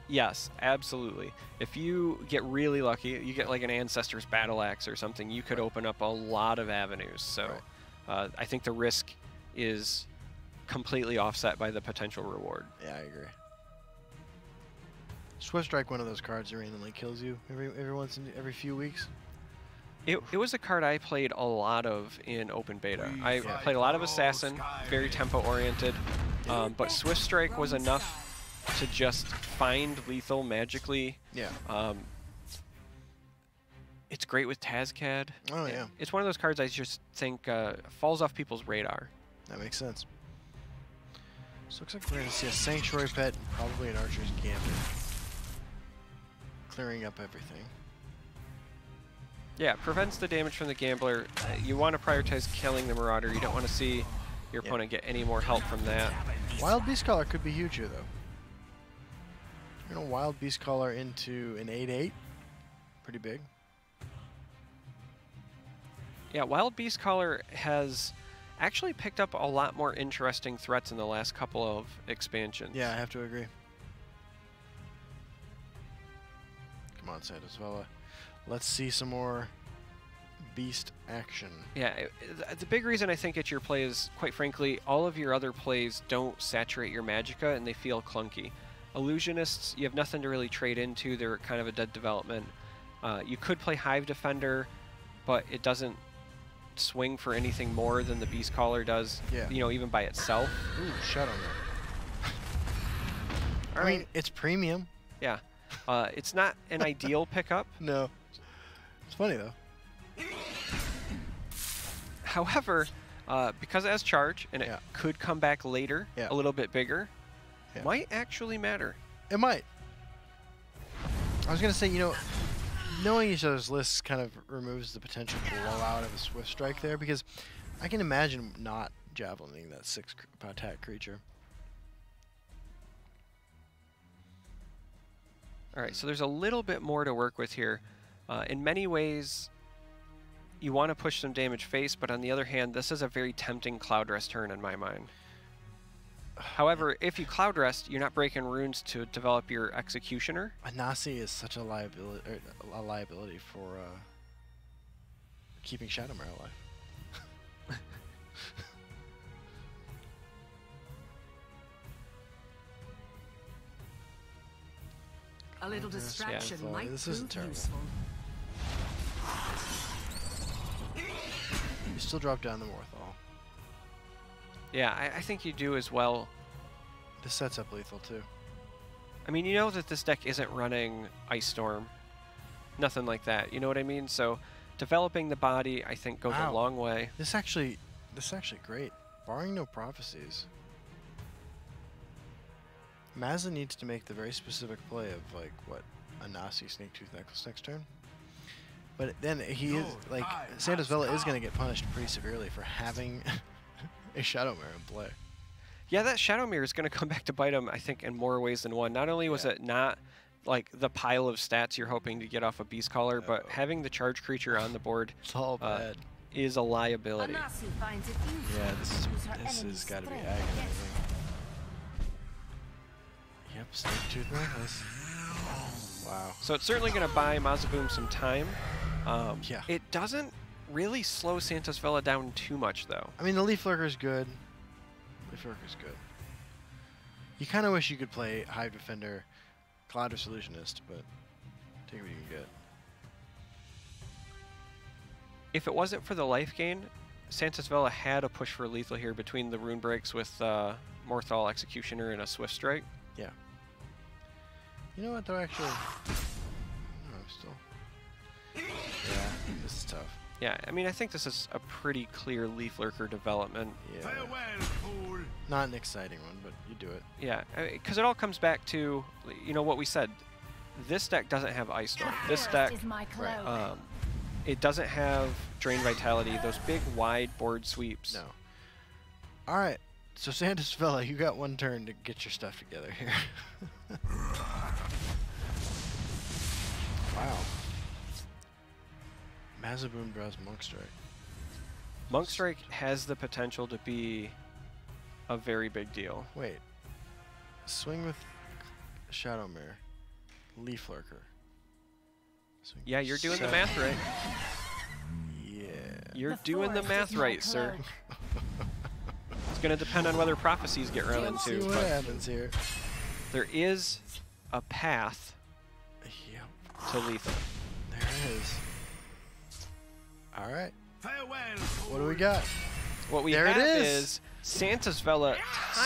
Yes, absolutely. If you get really lucky, you get like an Ancestor's Battle Axe or something, you could open up a lot of avenues. So I think the risk is completely offset by the potential reward. Yeah, I agree. Swift Strike, one of those cards that randomly kills you every few weeks. It was a card I played a lot of in open beta. I played a lot of Assassin, very tempo-oriented, but Swift Strike was enough to just find lethal magically. Yeah. It's great with Tazcad. Oh, yeah. It's one of those cards I just think falls off people's radar. That makes sense. So looks like we're going to see a Sanctuary Pet and probably an Archer's Gambit. Clearing up everything. Yeah, prevents the damage from the Gambler. You want to prioritize killing the Marauder. You don't want to see your opponent get any more help from that. Wild Beast Caller could be huge here, though. You're going to Wild Beast Caller into an 8/8. Pretty big. Yeah, Wild Beast Caller has actually picked up a lot more interesting threats in the last couple of expansions. Yeah, I have to agree. Come on, Santosvella. Let's see some more beast action. Yeah, the big reason I think it's your play is, quite frankly, all of your other plays don't saturate your Magicka and they feel clunky. Illusionists, you have nothing to really trade into. They're kind of a dead development. You could play Hive Defender, but it doesn't swing for anything more than the Beast Caller does, you know, even by itself. Ooh, shut on that. I mean, it's premium. Yeah. It's not an ideal pickup. No. It's funny, though. However, because it has charge, and it could come back later, a little bit bigger, might actually matter. It might. I was going to say, you know, knowing each other's lists kind of removes the potential blowout of a Swift Strike there, because I can imagine not Javelining that 6 attack creature. All right, so there's a little bit more to work with here. In many ways, you want to push some damage face, but on the other hand, this is a very tempting Cloud Rest turn in my mind. However, if you Cloud Rest, you're not breaking runes to develop your Executioner. Anasi is such a liability for keeping Shadowmare alive. A little distraction might this prove isn't terrible. useful. You still drop down the Morthal. Yeah, I think you do as well. This sets up lethal too. I mean, you know that this deck isn't running Ice Storm, nothing like that. You know what I mean? So developing the body, I think, goes a long way. This actually great. Barring no prophecies, Mazza needs to make the very specific play of like what a Nasi Snake-Tooth Necklace next turn. But then he is like Santosvella is going to get punished pretty severely for having a Shadow Mirror in play. Yeah, that Shadow Mirror is going to come back to bite him, I think, in more ways than one. Not only was it not like the pile of stats you're hoping to get off a Beast Caller, but having the charge creature on the board It's all bad. is a liability. Yeah, this has got to be agonizing. Yep, Snake-Tooth Necklace. Wow. So it's certainly going to buy Mazaboom some time. Yeah. It doesn't really slow Santosvella down too much, though. I mean, the Leaf Lurker is good. Leaf Lurker is good. You kind of wish you could play Hive Defender, Cloud Solutionist, but take what you can get. If it wasn't for the life gain, Santosvella had a push for lethal here between the rune breaks with Morthal Executioner and a Swift Strike. Yeah. You know what, though, actually? No, still. Yeah, this is tough. Yeah, I mean, I think this is a pretty clear Leaf Lurker development. Yeah. Not an exciting one, but you do it. Yeah, because it all comes back to, you know, what we said. This deck doesn't have Ice Storm. This deck, it doesn't have Drain Vitality, those big, wide board sweeps. No. All right. So, Santosvella, you got one turn to get your stuff together here. Wow. Mazaboom draws Monk Strike. Monk Strike has the potential to be a very big deal. Wait. Swing with Shadow Mirror. Leaf Lurker. Swing Yeah, you're doing the math right. Yeah. You're doing the math right, sir. It's going to depend on whether prophecies get run Let's see into. what But happens here. there is a path Yep. to lethal. There it is. All right. What do we got? What we There it have is. Santosvella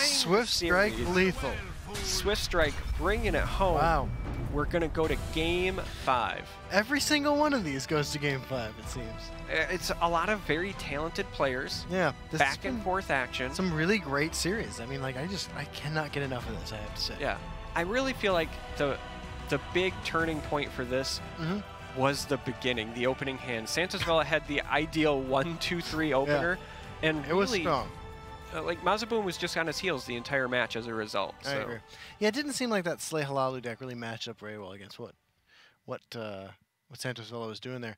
Swift Strike lethal. Swift Strike bringing it home. Wow. We're going to go to Game 5. Every single one of these goes to Game 5, it seems. It's a lot of very talented players. Yeah. This has Back and been forth action. some really great series. I mean, like, I cannot get enough of this, I have to say. Yeah. I really feel like the big turning point for this was the beginning, the opening hand. Santosvella had the ideal 1-2-3 opener. And It was really, strong. like, Mazaboom was just on his heels the entire match as a result. I agree. Yeah, it didn't seem like that Slay Halalu deck really matched up very well against what Santosvella was doing there.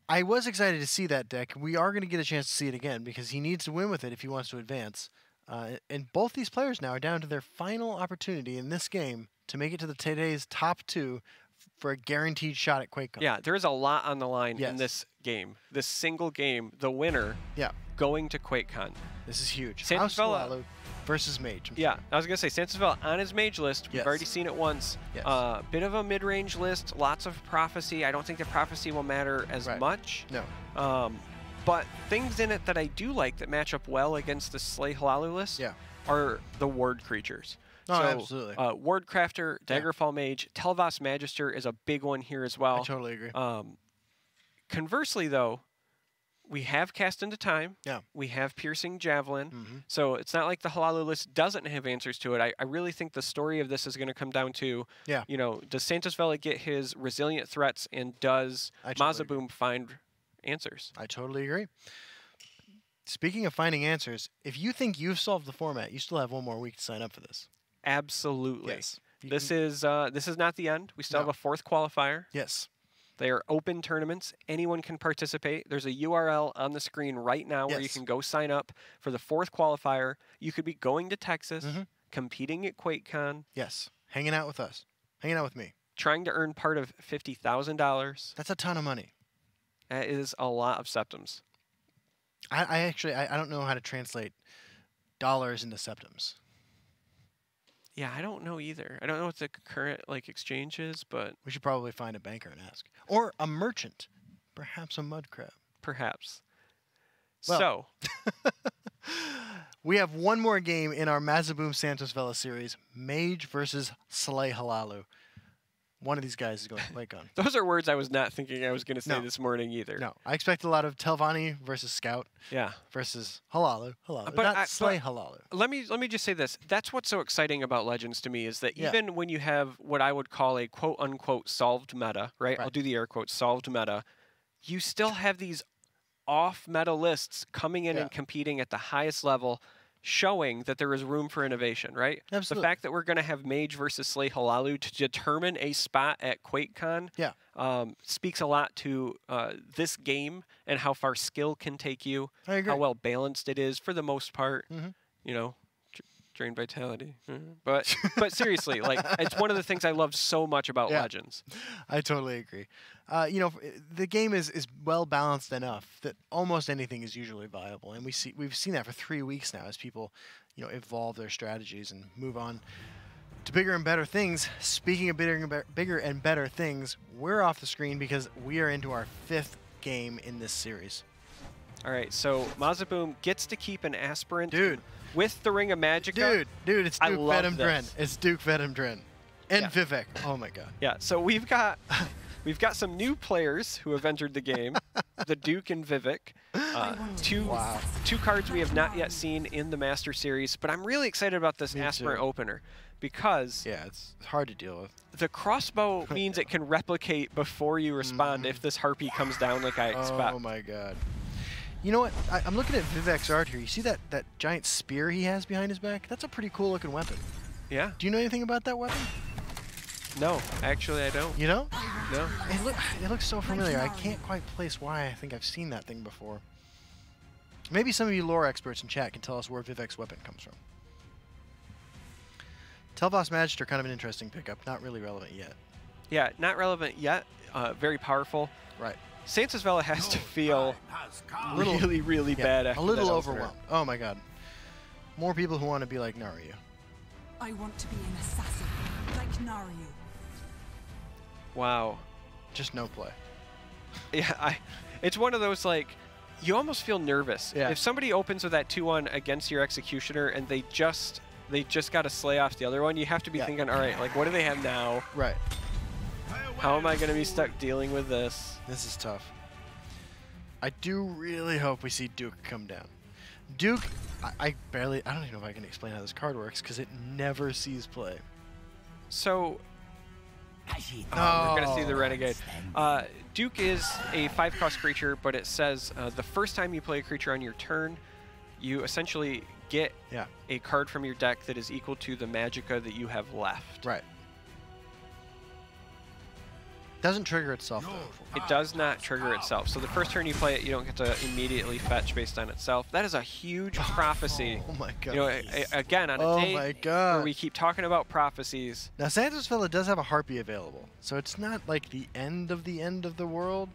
I was excited to see that deck. We are going to get a chance to see it again because he needs to win with it if he wants to advance. And both these players now are down to their final opportunity in this game to make it to today's top 2 for a guaranteed shot at QuakeCon. Yeah, there is a lot on the line Yes. in this game. This single game, the winner going to QuakeCon. This is huge. Santosvella- House Halalu versus Mage. Yeah, I was going to say, Santosvella on his mage list. We've Yes. already seen it once. Yes. Bit of a mid-range list, lots of prophecy. I don't think the prophecy will matter as much. No. But things in it that I do like that match up well against the Slay Halalu list are the ward creatures. Oh, so, absolutely. Ward Crafter, Daggerfall Mage, Telvas Magister is a big one here as well. I totally agree. Conversely, though, we have Cast into Time. Yeah. We have Piercing Javelin. So it's not like the Halalu list doesn't have answers to it. I really think the story of this is going to come down to, you know, does Santosvella get his resilient threats and does Mazaboom find answers? I totally agree. Speaking of finding answers, if you think you've solved the format, you still have one more week to sign up for this. Absolutely. Yes. This is not the end. We still have a 4th qualifier. Yes. They are open tournaments. Anyone can participate. There's a URL on the screen right now where you can go sign up for the 4th qualifier. You could be going to Texas, competing at QuakeCon. Yes. Hanging out with us. Hanging out with me. Trying to earn part of $50,000. That's a ton of money. That is a lot of septums. I actually don't know how to translate dollars into septums. Yeah, I don't know either. I don't know what the current exchange is, but we should probably find a banker and ask. Or a merchant. Perhaps a mud crab. Perhaps. Well, so We have one more game in our Mazaboom Santosvella series, Mage versus Slay Halalu. One of these guys is going to play gun. Those are words I was not thinking I was going to say No. this morning either. No, I expect a lot of Telvanni versus Scout Yeah. versus Halalu. Halalu, But not Slay Halalu. Let me just say this. That's what's so exciting about Legends to me is that Yeah. even when you have what I would call a quote-unquote solved meta, right? I'll Right. do the air quotes, solved meta. You still have these off-meta lists coming in Yeah. and competing at the highest level, showing that there is room for innovation, right? Absolutely. The fact that we're going to have Mage versus Slay Halalu to determine a spot at QuakeCon Yeah. speaks a lot to this game and how far skill can take you, I agree. how well balanced it is for the most part. Mhm. You know, drain vitality. But seriously, like it's one of the things I love so much about Yeah. Legends. I totally agree. You know, the game is well balanced enough that almost anything is usually viable, and we've seen that for 3 weeks now as people, you know, evolve their strategies and move on to bigger and better things. Speaking of bigger and better things, we're off the screen because we are into our 5th game in this series. All right, so Mazaboom gets to keep an aspirant Dude. with the Ring of Magica. Dude, it's I Duke love Vedem Dren. this. It's Duke Vedem Dren. And Yeah. Vivek. Oh my god. Yeah, so we've got some new players who have entered the game, the Duke and Vivek. Two cards we have not yet seen in the Master Series, but I'm really excited about this Me aspirant too. opener because Yeah, it's hard to deal with. the crossbow means it can replicate before you respond if this harpy comes down like I expect. Oh my god. You know what? I'm looking at Vivek's art here. You see that giant spear he has behind his back? That's a pretty cool looking weapon. Yeah? Do you know anything about that weapon? No, actually I don't. You know? No. It looks so familiar. I can't quite place why I think I've seen that thing before. Maybe some of you lore experts in chat can tell us where Vivek's weapon comes from. Telvos Magister, kind of an interesting pickup. Not really relevant yet. Yeah, not relevant yet. Very powerful. Right. Santosvella has to feel Little- really, really Yeah, bad a after little that opener. overwhelmed. Oh my god. More people who want to be like Naryu. I want to be an assassin, like Naryu. Wow. Just no play. Yeah, it's one of those, like, you almost feel nervous. Yeah. If somebody opens with that 2-1 against your Executioner and they just got to slay off the other one, you have to be Yeah. thinking, all right, like, what do they have now? Right. How am I going to be stuck dealing with this? This is tough. I do really hope we see Duke come down. Duke, I don't even know if I can explain how this card works because it never sees play. So, Oh, we're going to see the Renegade. Duke is a 5-cost creature, but it says the first time you play a creature on your turn, you essentially get Yeah. a card from your deck that is equal to the Magicka that you have left. Right. Doesn't trigger itself though. It does not trigger itself. So the first turn you play it, you don't get to immediately fetch based on itself. That is a huge prophecy. Oh my god. You know, again, on a Oh day my god. where we keep talking about prophecies. Now Santosvella does have a Harpy available, so it's not like the end of the world.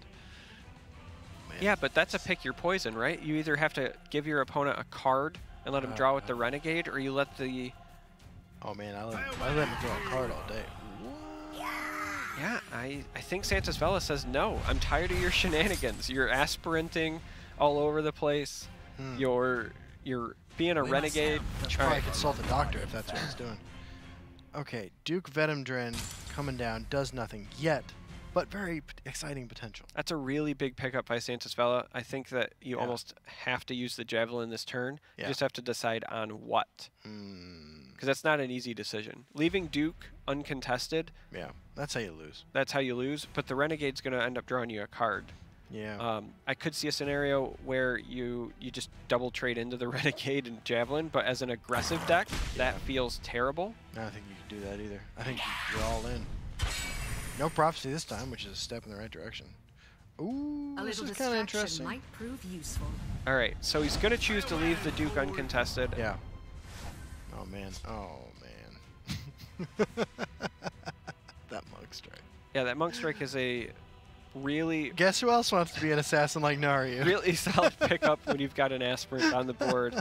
Man. Yeah, but that's a pick your poison, right? You either have to give your opponent a card and let him draw with the Renegade, or you let the... Oh man, I let him draw a card all day. Yeah, I think Santosvella says no. I'm tired of your shenanigans. You're aspiranting all over the place. You're being a renegade. I should All probably right. consult the doctor if that's what he's doing. Okay, Duke Vedem Dren coming down does nothing yet, but very exciting potential. That's a really big pickup by Santosvella. I think that you Yeah. almost have to use the Javelin this turn. Yeah. You just have to decide on what. Because that's not an easy decision. Leaving Duke uncontested, Yeah, that's how you lose. that's how you lose, but the Renegade's going to end up drawing you a card. Yeah. I could see a scenario where you just double trade into the Renegade and Javelin, but as an aggressive deck, that feels terrible. I don't think you can do that either. I think you're all in. No prophecy this time, which is a step in the right direction. Ooh, A this little is kind of distraction interesting. might prove useful. All right, so he's going to choose to leave the Duke uncontested. Yeah. Oh man. Oh man. That Monk Strike. Yeah, that Monk Strike is a really, Guess who else wants to be an assassin like Naryu? really solid pickup when you've got an aspirant on the board.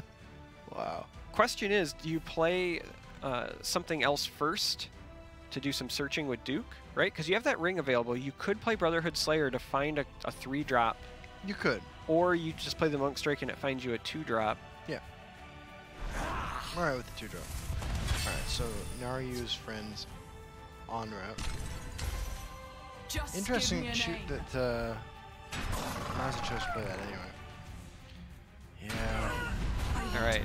Wow. Question is, do you play something else first to do some searching with Duke, right? Because you have that ring available. You could play Brotherhood Slayer to find a 3-drop, You could. or you just play the Monk Strike and it finds you a 2-drop. Yeah. Alright with the 2 drop. Alright, so Naryu's friends en route. Just Interesting give me a shoot name. that Maza chose to play that anyway. Yeah. All right.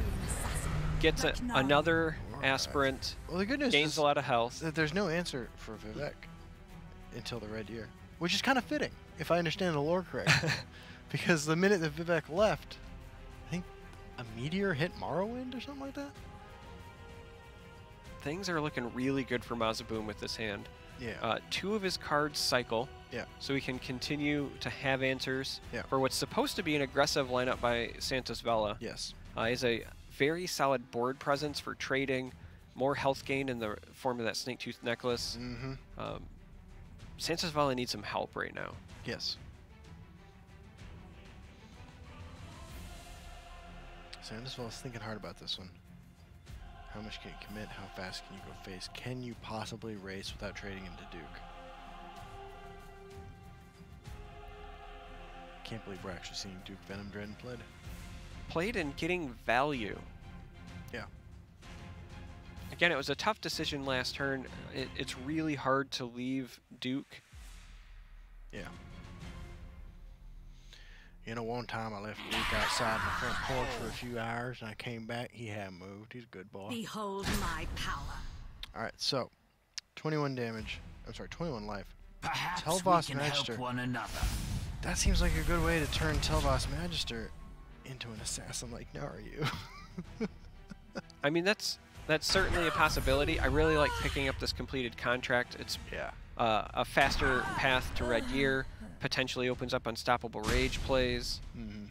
Gets another aspirant. Well, the good news Gains is a lot of health. that there's no answer for Vivek until the red year, which is kind of fitting, if I understand the lore correctly. Because the minute that Vivek left, I think a meteor hit Morrowind or something like that? Things are looking really good for Mazaboom with this hand. Yeah. 2 of his cards cycle. Yeah. So he can continue to have answers Yeah. for what's supposed to be an aggressive lineup by Santosvella. Yes. He has a very solid board presence for trading, more health gain in the form of that snake tooth necklace. Mm-hmm. Santosvella needs some help right now. Yes. Santosvella's thinking hard about this one. How much can you commit? How fast can you go face? Can you possibly race without trading into Duke? Can't believe we're actually seeing Duke Venom Dread played. And getting value. Yeah. Again, it was a tough decision last turn. It's really hard to leave Duke. Yeah. You know, one time I left Duke outside my front porch for a few hours, and I came back. He hadn't moved. He's a good boy. Behold my power. All right, so 21 damage. I'm sorry, 21 life. Perhaps Telvos we can Magister. help one another. That seems like a good way to turn Telvos Magister into an assassin like Naryu. I mean, that's certainly a possibility. I really like picking up this completed contract. It's Yeah. a faster path to Red Year, potentially opens up unstoppable rage plays, Mm-hmm.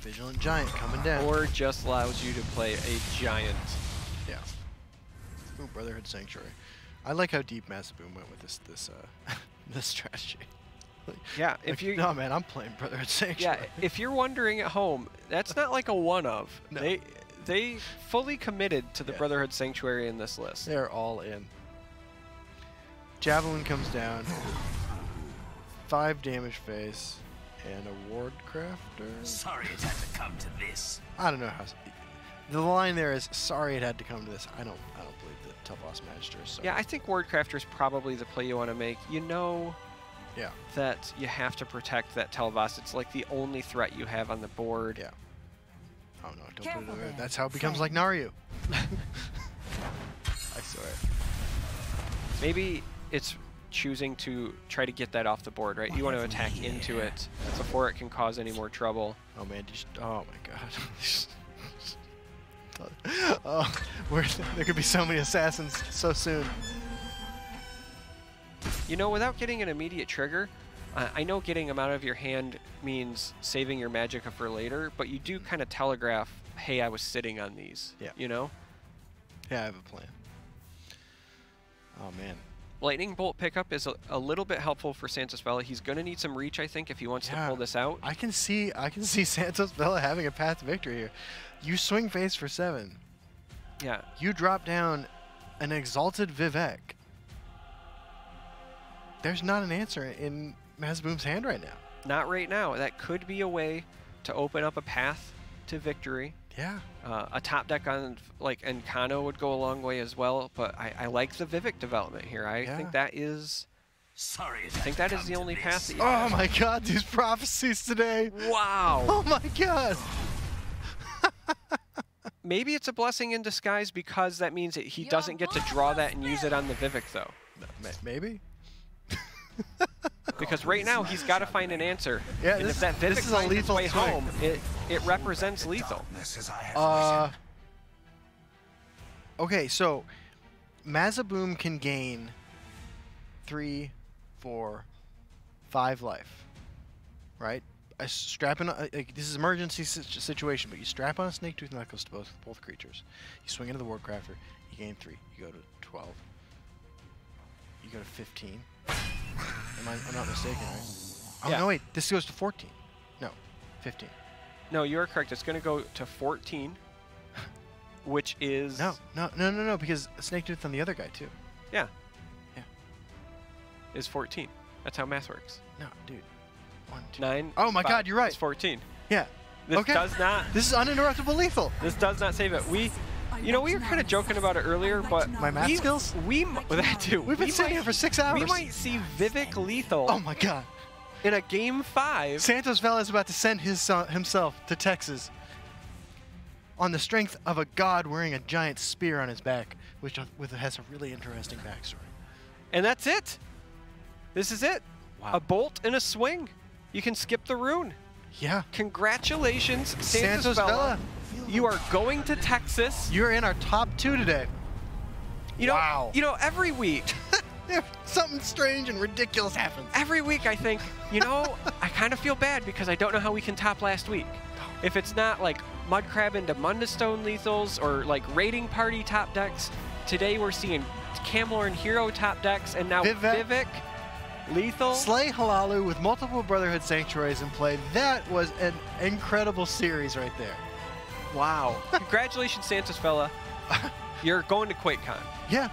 Vigilant Giant coming down. or just allows you to play a giant. Yeah. Ooh, Brotherhood Sanctuary. I like how deep Mazaboom went with this this strategy. Yeah, if you no man, I'm playing Brotherhood Sanctuary. yeah, if you're wondering at home, that's not like a one of. No. They fully committed to the Yeah. Brotherhood Sanctuary in this list. They're all in. Javelin comes down. 5 damage face and a Ward Crafter. Sorry it had to come to this. I don't know how. The line there is sorry it had to come to this. I don't believe that Telvos Magister is sorry. Yeah, I think Wardcrafter is probably the play you want to make. You know Yeah. that you have to protect that Telvos. It's like the only threat you have on the board. Yeah. Oh no, don't Careful put it over. there, That's how it becomes like friend. Naryu. I swear. Maybe it's choosing to try to get that off the board, right? You want to attack into it before it can cause any more trouble. Oh man, oh my god. Oh, there could be so many assassins so soon. You know, without getting an immediate trigger, I know getting them out of your hand means saving your magicka for later, but you do kind of telegraph, hey, I was sitting on these, Yeah. you know? Yeah, I have a plan. Oh man. Lightning Bolt pickup is a little bit helpful for Santosvella. He's going to need some reach, I think, if he wants to Yeah. pull this out. I can see Santosvella having a path to victory here. You swing face for 7. Yeah. You drop down an exalted Vivek. There's not an answer in Mazaboom's hand right now. Not right now. That could be a way to open up a path to victory. Yeah. A top deck on like Encano would go a long way as well, but I like the Vivek development here. I Yeah. think that is Sorry it I had think to that is come the to only this. path that you Oh my god, these prophecies today. Wow. Oh my god. Maybe it's a blessing in disguise because that means that he doesn't get to draw that and use it on the Vivek though. Maybe. Because right now he's got to find an answer. Yeah, and this- if that this Vivek is a finds its lethal way swing. home, it represents lethal. Darkness as I have risen. Okay, so Mazaboom can gain 3, 4, 5 life, right? I strap in. Like, this is emergency situation, but you strap on a snake tooth necklace to both creatures. You swing into the Wardcrafter. You gain 3. You go to 12. You go to 15. I'm not mistaken, right? Oh Yeah. no, wait. This goes to 14. No, 15. No, you are correct. It's going to go to 14, which is No, because snake tooth on the other guy too. Yeah. Yeah. Is 14. That's how math works. No, dude. 1, 2. 9. Oh my 5 God, you're right. Is 14. Yeah. This Okay. does not. This is uninterruptible lethal. This does not save it. We were kind of joking about it earlier, but My math skills? That too. We've been sitting here for 6 hours. We might see Vivek lethal Oh my god. in a game 5. Santosvella is about to send himself to Texas on the strength of a god wearing a giant spear on his back, which has a really interesting backstory. And that's it. This is it. Wow. A bolt and a swing. You can skip the rune. Yeah. Congratulations, Santosvella. Santosvella. You are going to Texas. You're in our top 2 today. You know, Wow. Every week, Something strange and ridiculous happens. I think, I kind of feel bad because I don't know how we can top last week. If it's not like Mudcrab into Mundastone lethals or like Raiding Party top decks, today we're seeing Camlorn Hero top decks, and now Vivek lethal. Slay Halalu with multiple Brotherhood Sanctuaries in play. That was an incredible series right there. Wow. Congratulations, Santosvella. You're going to QuakeCon. Yeah.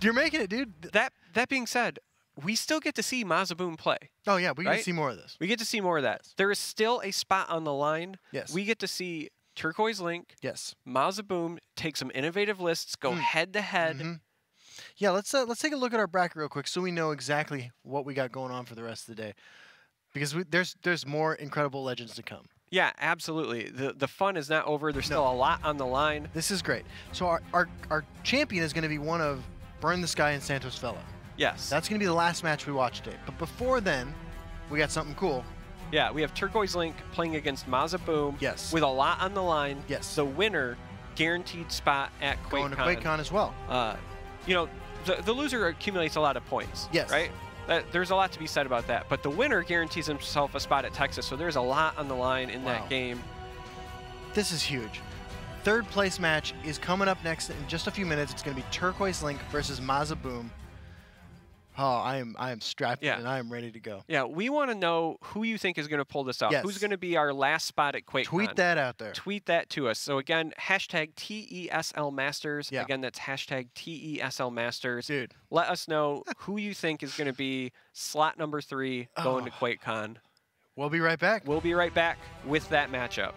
You're making it, dude. That being said, we still get to see Mazaboom play. Oh, yeah. We get to Right? see more of this. We get to see more of that. There is still a spot on the line. Yes. We get to see Turquoise Link, Yes. Mazaboom take some innovative lists, go head to head. Mhm. Yeah, let's take a look at our bracket real quick so we know exactly what we got going on for the rest of the day. Because there's more incredible legends to come. Yeah, absolutely. The fun is not over. There's still a lot on the line. This is great. So our champion is going to be one of Burn the Sky and Santosvella. Yes. That's going to be the last match we watch today. But before then, we got something cool. Yeah, we have Turquoise Link playing against Mazaboom. Yes. With a lot on the line. Yes. The winner, guaranteed spot at QuakeCon. Going to QuakeCon as well. The loser accumulates a lot of points. Yes. Right? There's a lot to be said about that. But the winner guarantees himself a spot at Texas, so there's a lot on the line in that game. This is huge. Third place match is coming up next in just a few minutes. It's going to be Turquoise Link versus Mazaboom. Oh, I am strapped in and I am ready to go. Yeah, we want to know who you think is going to pull this off. Yes. Who's going to be our last spot at QuakeCon? Tweet that out there. Tweet that to us. So again, hashtag TESL Masters. Yeah. Again, that's hashtag TESL Masters. Dude. Let us know who you think is going to be slot number 3 going to QuakeCon. We'll be right back. We'll be right back with that matchup.